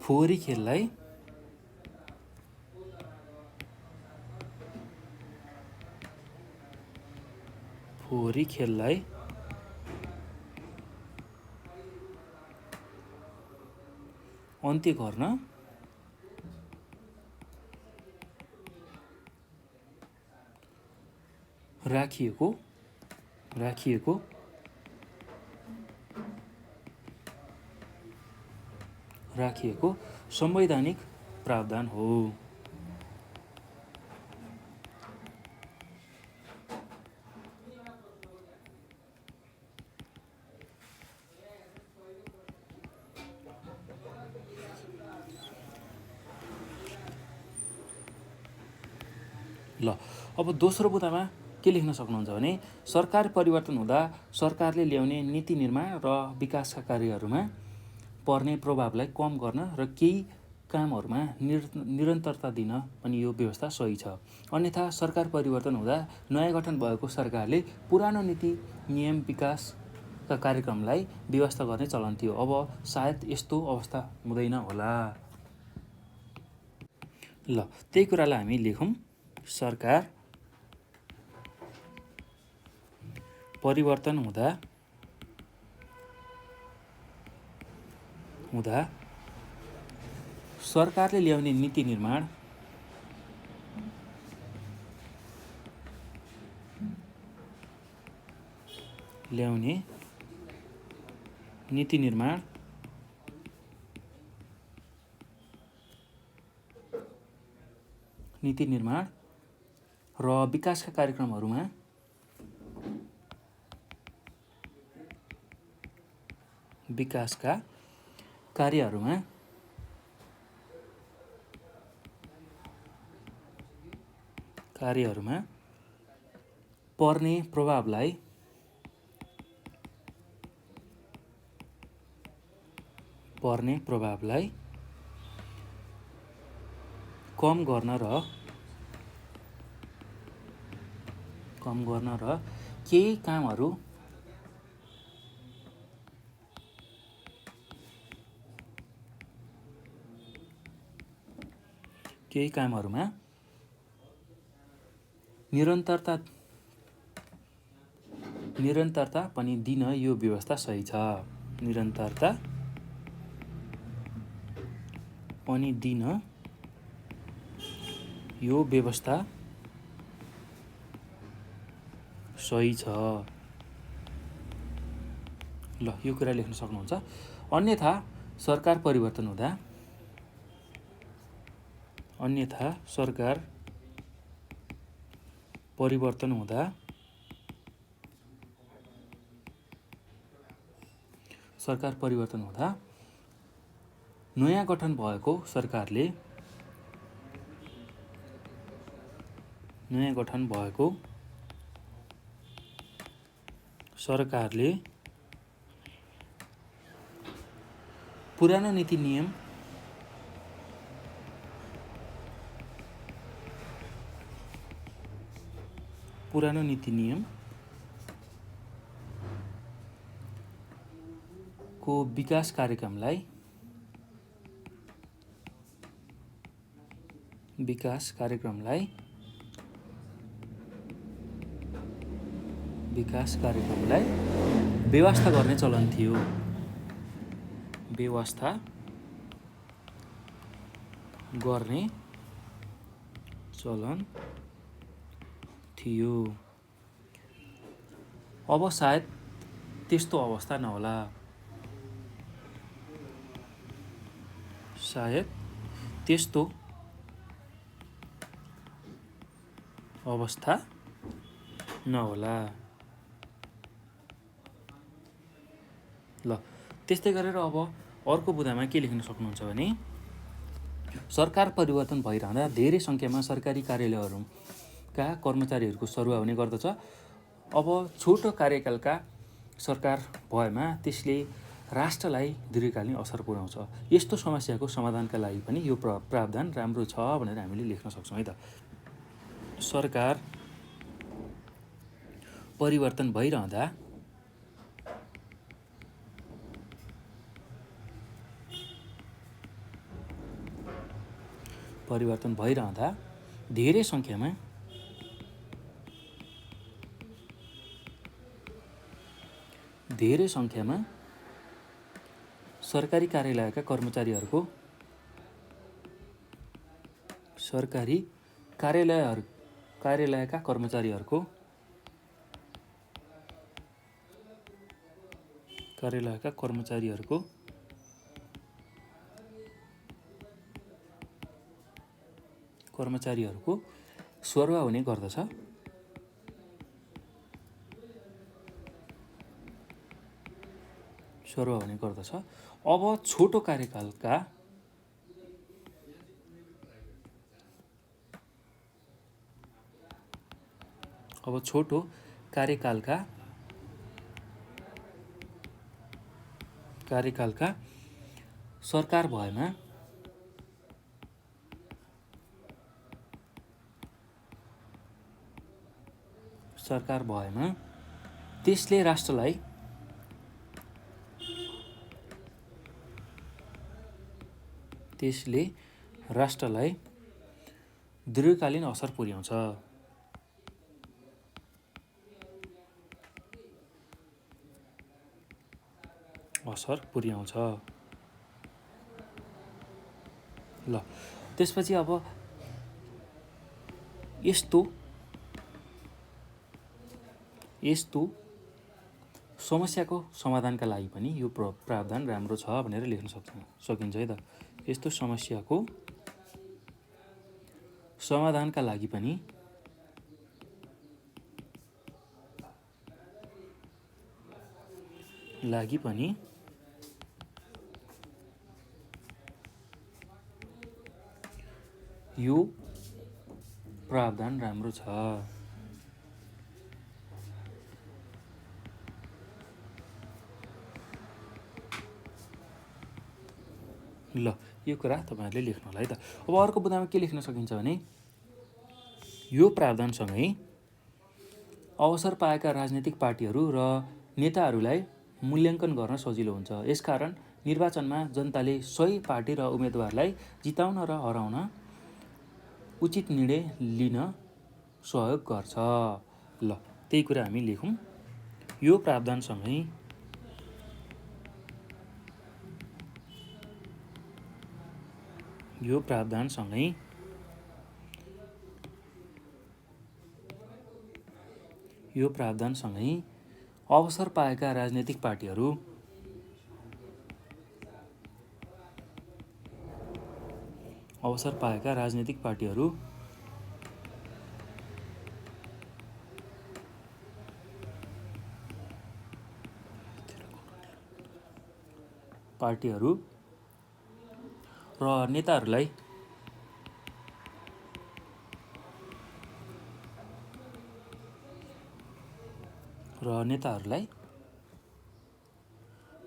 फोहोरी खेललाई अन्त्य गर्न राखिएको संवैधानिक प्रावधान हो। ल अब दोस्रो बुँदामा के लेख्न सक्नुहुन्छ भने सरकार परिवर्तन हुँदा सरकारले ल्याउने नीति निर्माण र विकासका कार्यहरूमा पर्ने प्रभावलाई कम गर्न र केही कामहरूमा निरन्तरता दिन पनि यो व्यवस्था सही छ। अन्यथा सरकार परिवर्तन हुँदा नयाँ गठन भएको सरकारले पुरानो नीति नियम विकासका कार्यक्रमलाई व्यवस्था गर्ने चलन थियो। अब सायद यस्तो अवस्था हुँदैन होला। ल त्यही कुरालाई हामी लेखौँ। सरकार परिवर्तन हुँदा सरकारले ल्याउने नीति निर्माण र विकासका कार्यक्रमहरूमा पर्ने प्रभावलाई कम गर्न र केही कामहरूमा निरन्तरता पनि दिन यो व्यवस्था सही छ। ल यो कुरा लेख्न सक्नुहुन्छ। अन्यथा सरकार परिवर्तन हुँदा नयाँ गठन भएको सरकारले पुरानो नीति नियम को विकास कार्यक्रमलाई व्यवस्था गर्ने चलन थियो। अब सायद त्यस्तो अवस्था नहोला। ल त्यस्तै गरेर अब अर्को बुँदामा के लेख्न सक्नुहुन्छ भने सरकार परिवर्तन भइरहँदा धेरै सङ्ख्यामा सरकारी कार्यालयहरूका कर्मचारीहरूको सरुवा हुने गर्दछ। अब छोटो कार्यकालका सरकार भएमा त्यसले राष्ट्रलाई दीर्घकालीन असर पुर्याउँछ। यस्तो समस्याको समाधानका लागि पनि यो प्रावधान राम्रो छ भनेर हामीले लेख्न सक्छौँ है त। सरकार परिवर्तन भइरहँदा धेरै सङ्ख्यामा सरकारी कार्यालयका कर्मचारीहरूको सरकारी कार्यालयका कर्मचारीहरूको सरुवा हुने गर्दछ। अब छोटो कार्यकालका सरकार भएमा त्यसले राष्ट्रलाई दीर्घकालीन असर पुर्याउँछ। ल त्यसपछि अब यस्तो समस्याको समाधानका लागि पनि यो प्रावधान राम्रो छ भनेर लेख्न सकिन्छ है त। यस्तो समस्याको समाधानका लागि पनि यो प्रावधान राम्रो छ। ल यो कुरा तपाईहरुले लेख्नु होला है त। अब अर्को बुँदामा के लेख्न सकिन्छ भने यो प्रावधानसँगै अवसर पाएका राजनीतिक पार्टीहरू र नेताहरूलाई मूल्याङ्कन गर्न सजिलो हुन्छ। यसकारण निर्वाचनमा जनताले सही पार्टी र उम्मेदवारलाई जिताउन र हराउन उचित निर्णय लिन सहयोग गर्छ। ल त्यही कुरा हामी लेखौँ। यो प्रावधानसँगै अवसर पाएका राजनीतिक पार्टीहरू र नेताहरूलाई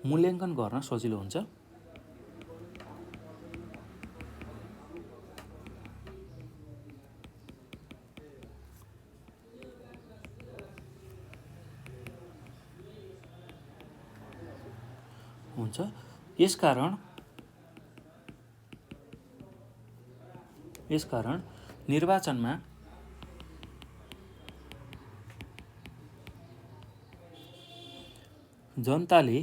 मूल्याङ्कन गर्न सजिलो हुन्छ। यसकारण निर्वाचनमा जनताले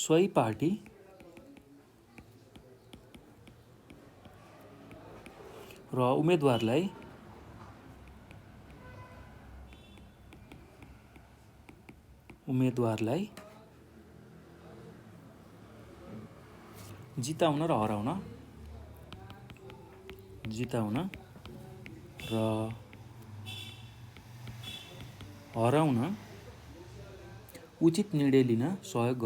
सही पार्टी र उम्मेदवारलाई जिताउन र हराउन उचित निर्णय लिन सहयोग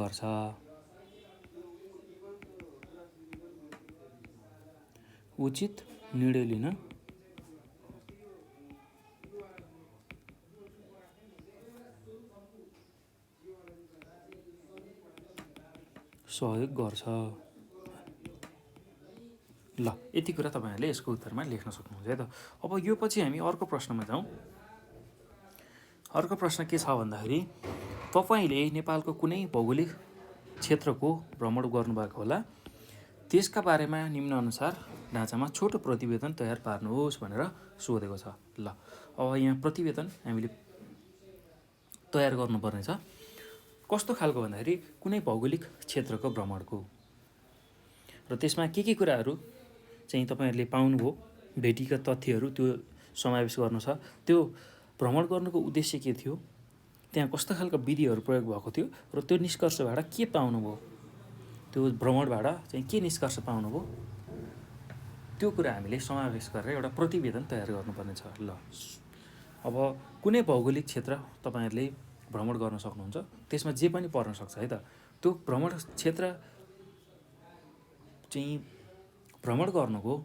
गर्छ। ल यति कुरा तपाईहरुले यसको उत्तरमा लेख्न सक्नुहुन्छ है त। अब यो पछि हामी अर्को प्रश्नमा जाउँ। अर्को प्रश्न के छ भन्दाखेरि तपाईले नेपालको कुनै भौगोलिक क्षेत्रको भ्रमण गर्नुभएको होला, त्यसका बारेमा निम्नानुसार ढाँचामा छोटो प्रतिवेदन तयार पार्नुहोस् भनेर सोधेको छ। ल अब यहाँ प्रतिवेदन हामीले तयार गर्नुपर्ने छ। कस्तो खालको भन्दाखेरि कुनै भौगोलिक क्षेत्रको भ्रमणको र त्यसमा के कुराहरू चाहिँ तपाईँहरूले पाउनुभयो, भेटिएका तथ्यहरू त्यो समावेश गर्नु छ। त्यो भ्रमण गर्नुको उद्देश्य के थियो, त्यहाँ कस्तो खालको विधिहरू प्रयोग भएको थियो र त्यो निष्कर्षबाट के पाउनुभयो, त्यो भ्रमणबाट चाहिँ के निष्कर्ष पाउनुभयो, त्यो कुरा हामीले समावेश गरेर एउटा प्रतिवेदन तयार गर्नुपर्ने छ। ल अब कुनै भौगोलिक क्षेत्र तपाईँहरूले भ्रमण गर्न सक्नुहुन्छ, त्यसमा जे पनि पर्न सक्छ है त। त्यो भ्रमण क्षेत्र चाहिँ भ्रमण गर्नुको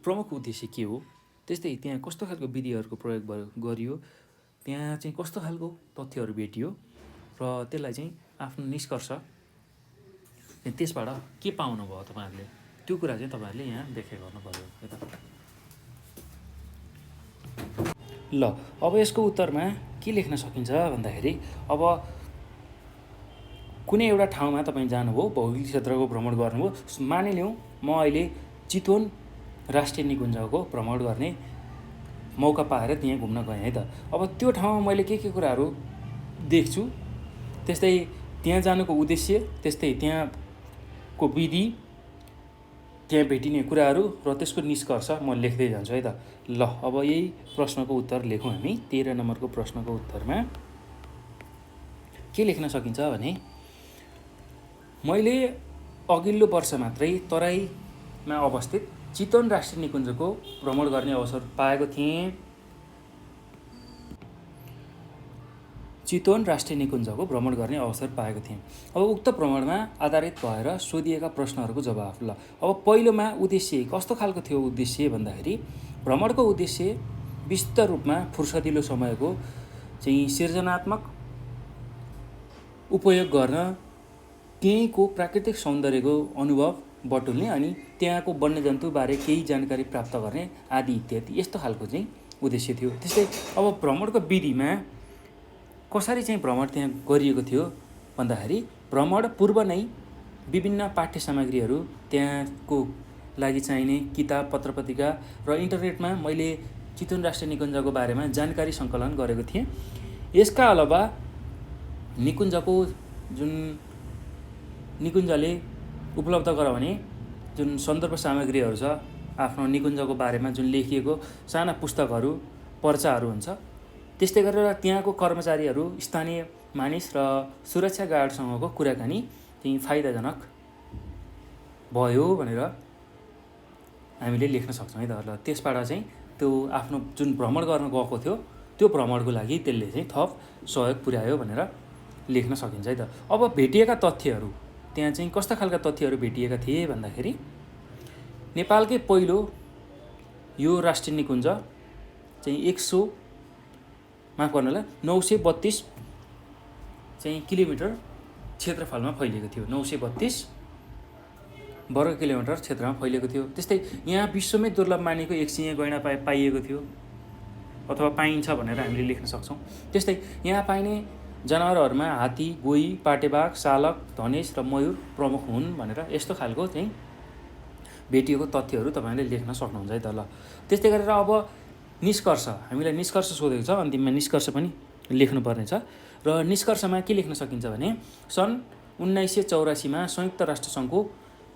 प्रमुख उद्देश्य के हो, त्यस्तै त्यहाँ कस्तो खालको विधिहरूको प्रयोग गरियो, त्यहाँ चाहिँ कस्तो खालको तथ्यहरू भेटियो र त्यसलाई चाहिँ आफ्नो निष्कर्ष त्यसबाट के पाउनुभयो तपाईँहरूले, त्यो कुरा चाहिँ तपाईँहरूले यहाँ व्याख्या गर्नु पर्यो है त। ल अब यसको उत्तरमा के लेख्न सकिन्छ भन्दाखेरि, अब कुनै एउटा ठाउँमा तपाईँ जानुभयो, भौगोलिक क्षेत्रको भ्रमण गर्नुभयो, मानिलिउँ म अहिले चितवन राष्ट्रिय निकुञ्जको भ्रमण गर्ने मौका पाएर त्यहाँ घुम्न गएँ है त। अब त्यो ठाउँमा मैले के कुराहरू देख्छु, त्यस्तै त्यहाँ जानुको उद्देश्य, त्यस्तै त्यहाँको विधि, त्यहाँ भेटिने कुराहरू र त्यसको निष्कर्ष म लेख्दै जान्छु है त। ल अब यही प्रश्नको उत्तर लेखौँ हामी। 13 नम्बरको प्रश्नको उत्तरमा के लेख्न सकिन्छ भने, मैले अघिल्लो वर्ष मात्रै तराईमा अवस्थित चितवन राष्ट्रिय निकुञ्जको भ्रमण गर्ने अवसर पाएको थिएँ। चितवन राष्ट्रिय निकुञ्जको भ्रमण गर्ने अवसर पाएको थिएँ। अब उक्त भ्रमणमा आधारित भएर सोधिएका प्रश्नहरूको जवाफ। ल अब पहिलोमा उद्देश्य कस्तो खालको थियो उद्देश्य भन्दाखेरि, भ्रमणको उद्देश्य विस्तृत रूपमा फुर्सदिलो समयको चाहिँ सृजनात्मक उपयोग गर्न, त्यहीँको प्राकृतिक सौन्दर्यको अनुभव बटुल्ने अनि त्यहाँको वन्यजन्तुबारे केही जानकारी प्राप्त गर्ने आदि इत्यादि, यस्तो खालको चाहिँ उद्देश्य थियो। त्यस्तै अब भ्रमणको विधिमा कसरी चाहिँ भ्रमण त्यहाँ गरिएको थियो भन्दाखेरि, भ्रमण पूर्व नै विभिन्न पाठ्य सामग्रीहरू, त्यहाँको लागि चाहिने किताब, पत्र पत्रिका र इन्टरनेटमा मैले चितवन राष्ट्रिय निकुञ्जको बारेमा जानकारी सङ्कलन गरेको थिएँ। यसका अलावा निकुञ्जको जुन निकुञ्जले उपलब्ध गराउने जुन सन्दर्भ सामग्रीहरू छ, आफ्नो निकुञ्जको बारेमा जुन लेखिएको साना पुस्तकहरू, पर्चाहरू हुन्छ, त्यस्तै गरेर त्यहाँको कर्मचारीहरू, स्थानीय मानिस र सुरक्षा गार्डसँगको कुराकानी चाहिँ फाइदाजनक भयो भनेर हामीले लेख्न सक्छौँ है त। ल त्यसबाट चाहिँ त्यो आफ्नो जुन भ्रमण गर्न गएको थियो, त्यो भ्रमणको लागि त्यसले चाहिँ थप सहयोग पुर्यायो भनेर लेख्न सकिन्छ है त। अब भेटिएका तथ्यहरू, त्यहाँ चाहिँ कस्ता खालका तथ्यहरू भेटिएका थिए भन्दाखेरि, नेपालकै पहिलो यो राष्ट्रिय निकुञ्ज चाहिँ 932 चाहिँ किलोमिटर क्षेत्रफलमा फैलिएको थियो। 932 वर्ग किलोमिटर क्षेत्रमा फैलिएको थियो। त्यस्तै यहाँ विश्वमै दुर्लभ मानेको एकसिङे गैँडा पाइएको थियो अथवा पाइन्छ भनेर हामीले लेख्न सक्छौँ। त्यस्तै यहाँ पाइने जनावरहरूमा हात्ती, गोही, पाटेबाघ, सालक, धनेश र मयूर प्रमुख हुन् भनेर यस्तो खालको चाहिँ भेटिएको तथ्यहरू तपाईँले लेख्न सक्नुहुन्छ है त। ल त्यस्तै गरेर अब निष्कर्ष, हामीलाई निष्कर्ष सोधेको छ, अन्तिममा निष्कर्ष पनि लेख्नुपर्ने छ। र निष्कर्षमा के लेख्न सकिन्छ भने, सन् 1984मा संयुक्त राष्ट्र सङ्घको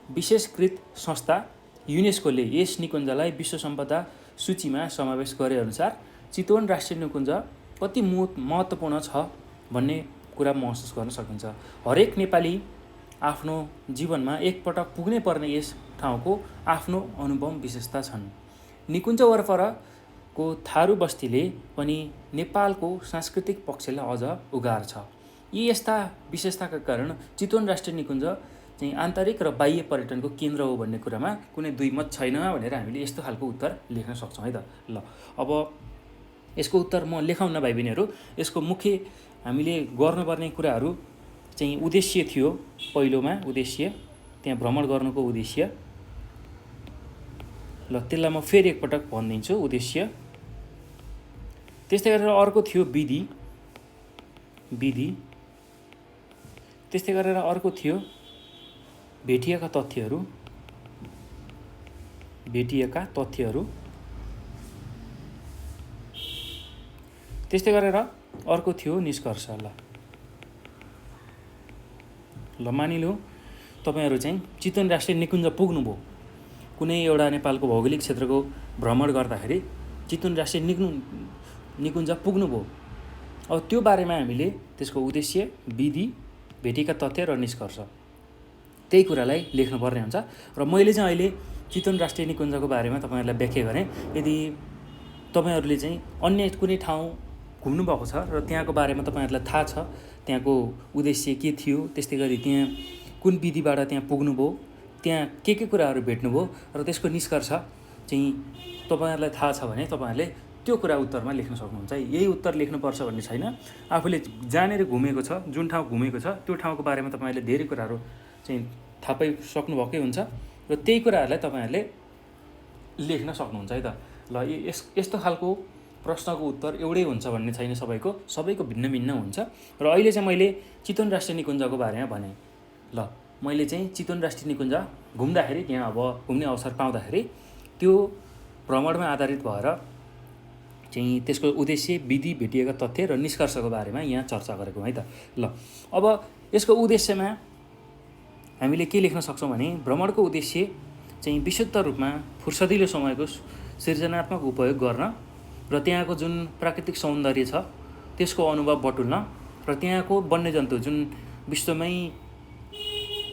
विशेषकृत संस्था युनेस्कोले यस निकुञ्जलाई विश्व सम्पदा सूचीमा समावेश गरे अनुसार चितवन राष्ट्रिय निकुञ्ज कति महत्त्वपूर्ण छ भन्ने कुरा महसुस गर्न सकिन्छ। हरेक नेपाली आफ्नो जीवनमा एकपटक पुग्नै पर्ने यस ठाउँको आफ्नो अनुभव विशेषता छन्। निकुञ्ज वरपरको थारू बस्तीले पनि नेपालको सांस्कृतिक पक्षलाई अझ उगार्छ। यी यस्ता विशेषताका कारण चितवन राष्ट्रिय निकुञ्ज चाहिँ आन्तरिक र बाह्य पर्यटनको केन्द्र हो भन्ने कुरामा कुनै दुई मत छैन भनेर हामीले यस्तो खालको उत्तर लेख्न सक्छौँ है त। ल अब यसको उत्तर म लेखाउन भाइ बहिनीहरू, यसको मुख्य हामीले गर्नुपर्ने कुराहरू चाहिँ उद्देश्य थियो। पहिलोमा उद्देश्य, त्यहाँ भ्रमण गर्नुको उद्देश्य। ल त्यसलाई म फेरि एकपटक भनिदिन्छु, उद्देश्य। त्यस्तै गरेर अर्को थियो विधि। त्यस्तै गरेर अर्को थियो भेटिएका तथ्यहरू। त्यस्तै गरेर अर्को थियो निष्कर्ष। ल मानिलौँ तपाईँहरू चाहिँ चितवन राष्ट्रिय निकुञ्ज पुग्नुभयो, कुनै एउटा नेपालको भौगोलिक क्षेत्रको भ्रमण गर्दाखेरि चितवन राष्ट्रिय निकुञ्ज पुग्नुभयो, अब त्यो बारेमा हामीले त्यसको उद्देश्य, विधि, भेटेका तथ्य र निष्कर्ष त्यही कुरालाई लेख्नुपर्ने हुन्छ। र मैले चाहिँ अहिले चितवन राष्ट्रिय निकुञ्जको बारेमा तपाईँहरूलाई व्याख्या गरेँ। यदि तपाईँहरूले चाहिँ अन्य कुनै ठाउँ घुम्नुभएको छ र त्यहाँको बारेमा तपाईँहरूलाई थाहा छ, त्यहाँको उद्देश्य के थियो, त्यस्तै गरी त्यहाँ कुन विधिबाट त्यहाँ पुग्नुभयो, त्यहाँ के कुराहरू भेट्नुभयो र त्यसको निष्कर्ष चाहिँ तपाईँहरूलाई थाहा छ भने तपाईँहरूले त्यो कुरा उत्तरमा लेख्न सक्नुहुन्छ। यही उत्तर लेख्नुपर्छ भन्ने छैन। आफूले जानेर घुमेको छ, जुन ठाउँ घुमेको छ त्यो ठाउँको बारेमा तपाईँहरूले धेरै कुराहरू चाहिँ थाहा पाइसक्नुभएकै हुन्छ र त्यही कुराहरूलाई तपाईँहरूले लेख्न सक्नुहुन्छ है त। ल यस्तो खालको प्रश्नको उत्तर एउटै हुन्छ भन्ने छैन, सबैको भिन्न भिन्न हुन्छ। र अहिले चाहिँ मैले चितवन राष्ट्रिय निकुञ्जको बारेमा भनेँ। ल मैले चाहिँ चितवन राष्ट्रिय निकुञ्ज घुम्दाखेरि, त्यहाँ अब घुम्ने अवसर पाउँदाखेरि त्यो भ्रमणमा आधारित भएर चाहिँ त्यसको उद्देश्य, विधि, भेटिएका तथ्य र निष्कर्षको बारेमा यहाँ चर्चा गरेको है त। ल अब यसको उद्देश्यमा हामीले के लेख्न सक्छौँ भने भ्रमणको उद्देश्य चाहिँ विशुद्ध रूपमा फुर्सदिलो समयको सृजनात्मक उपयोग गर्न र त्यहाँको जुन प्राकृतिक सौन्दर्य छ त्यसको अनुभव बटुल्न र त्यहाँको वन्यजन्तु जुन विश्वमै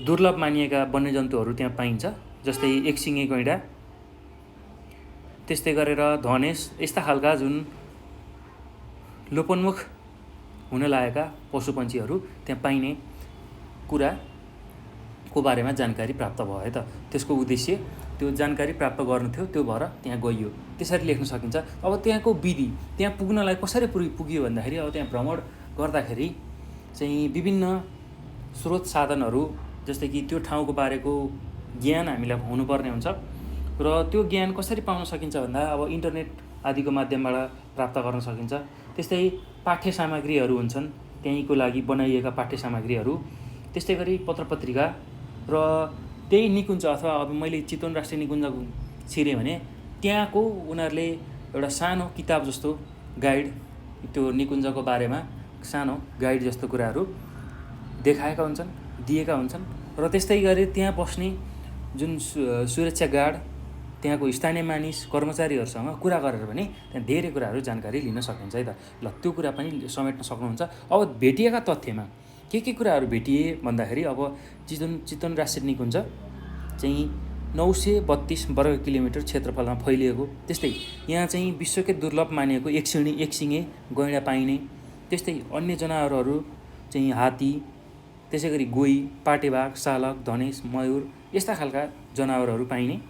दुर्लभ मानिएका वन्यजन्तुहरू त्यहाँ पाइन्छ, जस्तै एकसिङे गैँडा, त्यस्तै गरेर धनेश, यस्ता खालका जुन लोपोन्मुख हुन लागेका पशुपन्छीहरू त्यहाँ पाइने कुराको बारेमा जानकारी प्राप्त भयो है त। त्यसको उद्देश्य त्यो जानकारी प्राप्त गर्नु थियो, त्यो भएर त्यहाँ गइयो, त्यसरी लेख्न सकिन्छ। अब त्यहाँको विधि, त्यहाँ पुग्नलाई कसरी पुगियो भन्दाखेरि अब त्यहाँ भ्रमण गर्दाखेरि चाहिँ विभिन्न स्रोत साधनहरू, जस्तै कि त्यो ठाउँको बारेको ज्ञान हामीलाई हुनुपर्ने हुन्छ र त्यो ज्ञान कसरी पाउन सकिन्छ भन्दा अब इन्टरनेट आदिको माध्यमबाट प्राप्त गर्न सकिन्छ। त्यस्तै पाठ्य सामग्रीहरू हुन्छन्, त्यहीँको लागि बनाइएका पाठ्य सामग्रीहरू, त्यस्तै गरी पत्रपत्रिका र त्यही निकुञ्ज अथवा अब मैले चितवन राष्ट्रिय निकुञ्ज छिरेँ भने त्यहाँको उनीहरूले एउटा सानो किताब जस्तो गाइड, त्यो निकुञ्जको बारेमा सानो गाइड जस्तो कुराहरू देखाएका हुन्छन्, दिएका हुन्छन् र त्यस्तै गरी त्यहाँ बस्ने जुन सुरक्षा गार्ड, त्यहाँको स्थानीय मानिस, कर्मचारीहरूसँग कुरा गरेर पनि त्यहाँ धेरै कुराहरू जानकारी लिन सकिन्छ है त। ल त्यो कुरा पनि समेट्न सक्नुहुन्छ। अब भेटिएका तथ्यमा के कुराहरू भेटिए भन्दाखेरि अब चितवन राष्ट्रिय निकुञ्ज चाहिँ 932 वर्ग किलोमिटर क्षेत्रफलमा फैलिएको, त्यस्तै यहाँ चाहिँ विश्वकै दुर्लभ मानिएको एकसिङे गैँडा पाइने, त्यस्तै अन्य जनावरहरू चाहिँ हात्ती, त्यसै गरी गोही, पाटेबाघ, सालक, धनेश, मयूर, यस्ता खालका जनावरहरू पाइने,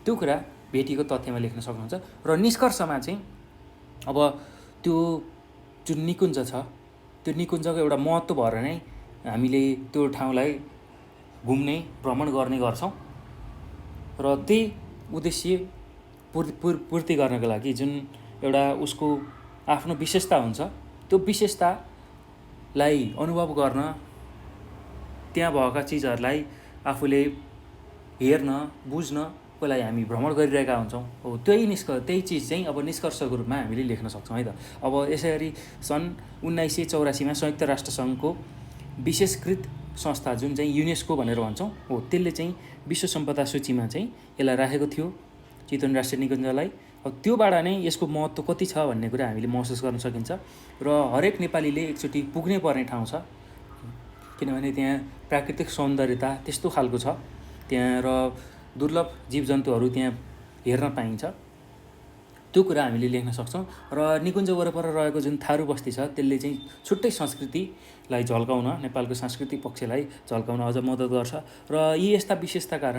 त्यो कुरा भेटिएको तथ्यमा लेख्न सक्नुहुन्छ। र निष्कर्षमा चाहिँ अब त्यो जुन निकुञ्ज छ त्यो निकुञ्जको एउटा महत्त्व भएर नै हामीले त्यो ठाउँलाई घुम्ने, भ्रमण गर्ने गर्छौँ र त्यही उद्देश्य पूर्ति गर्नको लागि जुन एउटा उसको आफ्नो विशेषता हुन्छ, त्यो विशेषतालाई अनुभव गर्न, त्यहाँ भएका चिजहरूलाई आफूले हेर्न, बुझ्नको लागि हामी भ्रमण गरिरहेका हुन्छौँ। हो त्यही चिज चाहिँ अब निष्कर्षको रूपमा हामीले लेख्न सक्छौँ है त। अब यसरी सन् 1984मा संयुक्त राष्ट्र सङ्घको विशेषकृत संस्था जुन चाहिँ युनेस्को भनेर भन्छौँ, हो त्यसले चाहिँ विश्व सम्पदा सूचीमा चाहिँ यसलाई राखेको थियो, चितवन राष्ट्रिय निकुञ्जलाई। अब त्योबाट नै यसको महत्त्व कति छ भन्ने कुरा हामीले महसुस गर्न सकिन्छ र हरेक नेपालीले एकचोटि पुग्नै पर्ने ठाउँ छ, किनभने त्यहाँ प्राकृतिक सौन्दर्यता त्यस्तो खालको छ त्यहाँ र दुर्लभ जीवजन्तुहरू त्यहाँ हेर्न पाइन्छ। त्यो कुरा हामीले लेख्न सक्छौँ र निकुञ्ज वरपर रहेको जुन थारू बस्ती छ त्यसले चाहिँ छुट्टै संस्कृतिलाई झल्काउन, नेपालको सांस्कृतिक पक्षलाई झल्काउन अझ मद्दत गर्छ र यी यस्ता विशेषताका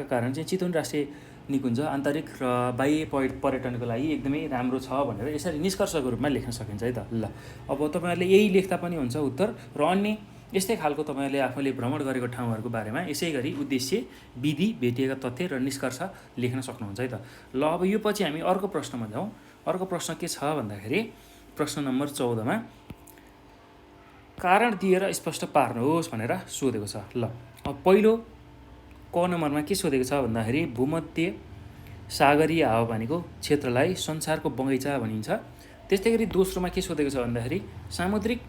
कारण चाहिँ चितवन राष्ट्रिय निकुञ्ज आन्तरिक र बाह्य पर्यटनको लागि एकदमै राम्रो छ भनेर यसरी निष्कर्षको रूपमा लेख्न सकिन्छ है त। ल अब तपाईँहरूले यही लेख्दा पनि हुन्छ उत्तर, र अन्य यस्तै खालको तपाईँहरूले आफूले भ्रमण गरेको ठाउँहरूको बारेमा यसै गरी उद्देश्य, विधि, भेटिएका तथ्य र निष्कर्ष लेख्न सक्नुहुन्छ है त। ल अब यो पछि हामी अर्को प्रश्नमा जाउँ। अर्को प्रश्न के छ भन्दाखेरि प्रश्न नम्बर 14मा कारण दिएर स्पष्ट पार्नुहोस् भनेर सोधेको छ। ल अब पहिलो क नम्बरमा के सोधेको छ भन्दाखेरि भूमध्य सागरीय हावापानीको क्षेत्रलाई संसारको बगैँचा भनिन्छ। त्यस्तै गरी दोस्रोमा के सोधेको छ भन्दाखेरि सामुद्रिक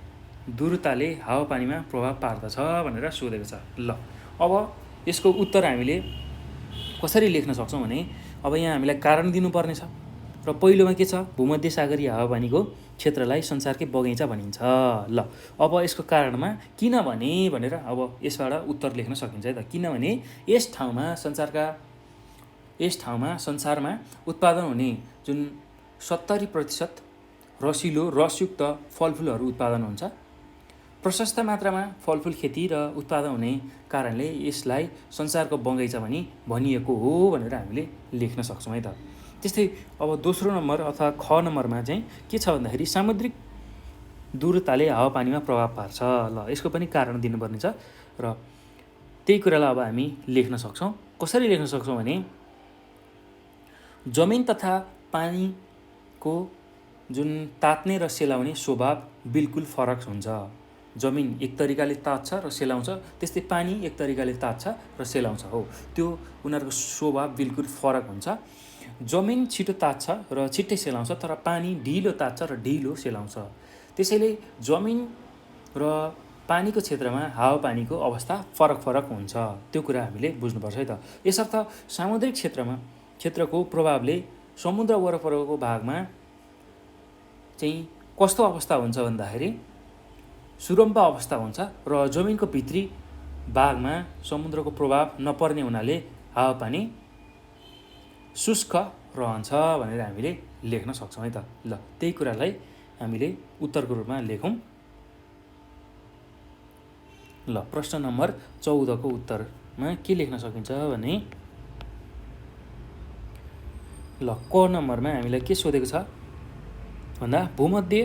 दूरताले हावापानीमा प्रभाव पार्दछ भनेर सोधेको छ। ल अब यसको उत्तर हामीले कसरी लेख्न सक्छौँ भने अब यहाँ हामीलाई कारण दिनुपर्ने छ र पहिलोमा के छ, भूमध्यसागरीय हावापानीको क्षेत्रलाई संसारकै बगैँचा भनिन्छ। ल अब यसको कारणमा किनभने भनेर अब यसबाट उत्तर लेख्न सकिन्छ है त। किनभने यस ठाउँमा संसारमा उत्पादन हुने जुन 70% रसिलो रसयुक्त फलफुलहरू उत्पादन हुन्छ। प्रशस्त मात्रामा फलफुल खेती र उत्पादन हुने कारणले यसलाई संसारको बगैँचा भनिएको हो भनेर हामीले लेख्न सक्छौँ है त। त्यस्तै अब दोस्रो नम्बर अथवा ख नम्बरमा चाहिँ के छ भन्दाखेरि सामुद्रिक दूरताले हावापानीमा प्रभाव पार्छ। ल यसको पनि कारण दिनुपर्ने छ र त्यही कुरालाई अब हामी लेख्न सक्छौँ। कसरी लेख्न सक्छौँ भने जमिन तथा पानीको जुन तात्ने र सेलाउने स्वभाव बिल्कुल फरक हुन्छ। जमिन एक तरिकाले तात्छ र सेलाउँछ, त्यस्तै पानी एक तरिकाले तात्छ र सेलाउँछ। हो, त्यो उनीहरूको स्वभाव बिल्कुल फरक हुन्छ। जमिन छिटो तात्छ र छिट्टै सेलाउँछ, तर पानी ढिलो तात्छ र ढिलो सेलाउँछ। त्यसैले जमिन र पानीको क्षेत्रमा हावापानीको अवस्था फरक हुन्छ। त्यो कुरा हामीले बुझ्नुपर्छ है त। यसर्थ सामुद्रिक क्षेत्रको प्रभावले समुद्र वरपरको भागमा चाहिँ कस्तो अवस्था हुन्छ भन्दाखेरि सुरम्पा अवस्था हुन्छ र जमिनको भित्री भागमा समुद्रको प्रभाव नपर्ने हुनाले हावापानी शुष्क रहन्छ भनेर हामीले लेख्न सक्छौँ है त। ल त्यही कुरालाई हामीले उत्तरको रूपमा लेखौँ। ल प्रश्न नम्बर 14 को उत्तरमा के लेख्न सकिन्छ भने ल क नम्बरमा हामीलाई के सोधेको छ भन्दा भूमध्य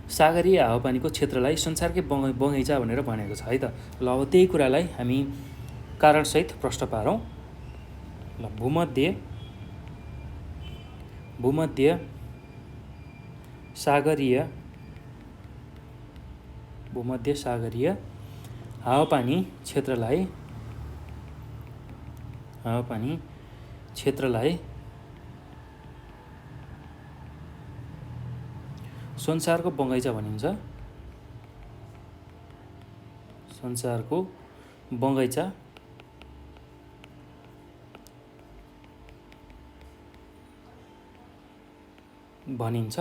सागरीय हावापानीको क्षेत्रलाई संसारकै बगैँचा भनेर भनेको छ है त। ल अब त्यही कुरालाई हामी कारणसहित प्रश्न पारौँ। ल भूमध्य सागरीय हावापानी क्षेत्रलाई संसारको बगैँचा भनिन्छ। संसारको बगैँचा भनिन्छ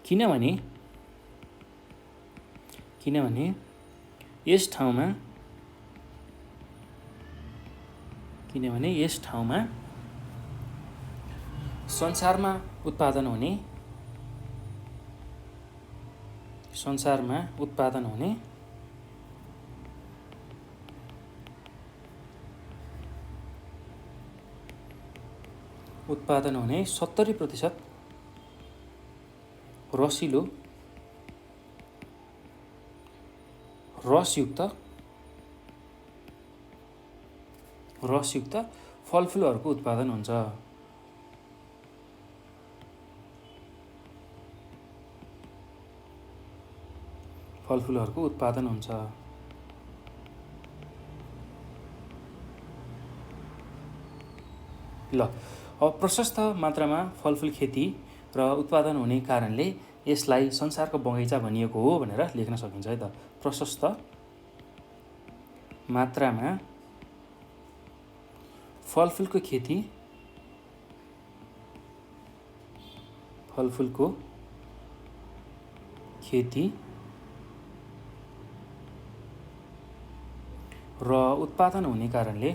किनभने यस ठाउँमा संसारमा उत्पादन हुने उत्पादन हुने 70% रसिलो रसयुक्त फलफुलहरूको उत्पादन हुन्छ। ल अब प्रशस्त मात्रामा फलफुल खेती र उत्पादन हुने कारणले यसलाई संसारको बगैँचा भनिएको हो भनेर लेख्न सकिन्छ है त। प्रशस्त मात्रामा फलफुलको खेती र उत्पादन हुने कारणले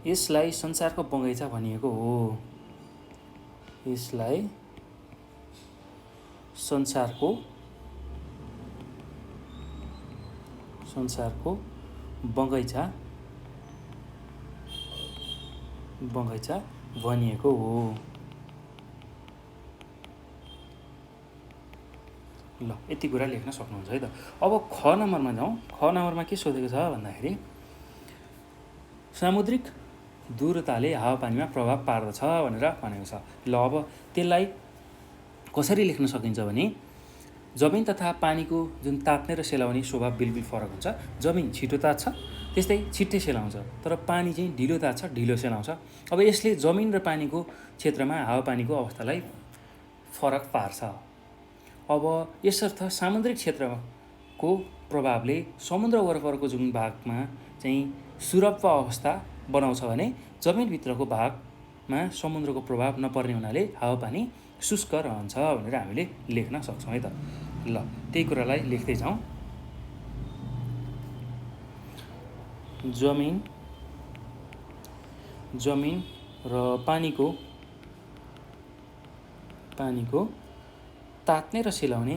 यसलाई संसारको बगैँचा भनिएको हो। यसलाई संसारको बगैँचा भनिएको हो। ल यति कुरा लेख्न सक्नुहुन्छ है त। अब ख नम्बरमा जाउँ। ख नम्बरमा के सोधेको छ भन्दाखेरि सामुद्रिक दूरताले हावापानीमा प्रभाव पार्दछ भनेर भनेको छ। ल अब त्यसलाई कसरी लेख्न सकिन्छ भने जमिन तथा पानीको जुन तात्ने र सेलाउने स्वभाव बिल्कुल फरक हुन्छ। जमिन छिटो तात्छ, त्यस्तै छिट्टै सेलाउँछ, तर पानी चाहिँ ढिलो तात्छ, ढिलो सेलाउँछ। अब यसले जमिन र पानीको क्षेत्रमा हावापानीको अवस्थालाई फरक पार्छ। अब यसर्थ सामुद्रिक क्षेत्रको प्रभावले समुद्र वरपरको जुन भागमा चाहिँ सुरप्प अवस्था बनाउँछ भने जमिनभित्रको भागमा समुद्रको प्रभाव नपर्ने हुनाले हावापानी शुष्क रहन्छ भनेर हामीले लेख्न सक्छौँ है त। ल त्यही कुरालाई लेख्दै जाउँ। जमिन र पानीको तात्ने र सेलाउने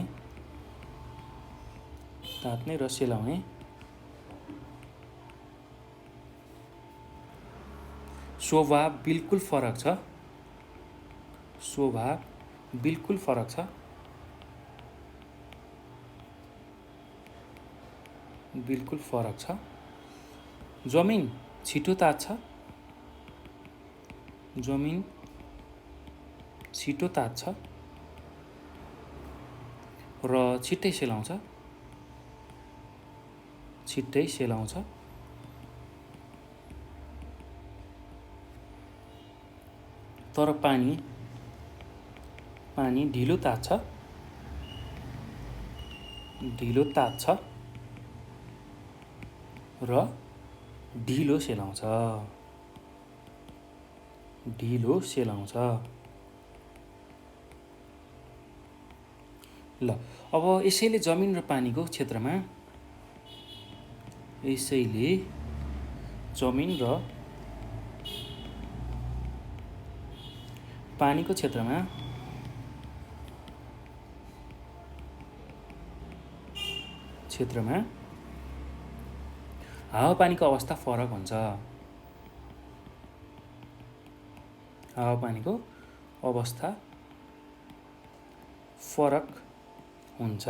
स्वभाव बिल्कुल फरक छ। जमिन छिटो तात्छ, र छिट्टै सेलाउँछ। तर पानी ढिलो तात्छ र ढिलो सेलाउँछ। ल अब यसैले जमिन र पानीको क्षेत्रमा हावापानीको अवस्था फरक हुन्छ। हावापानीको अवस्था फरक हुन्छ।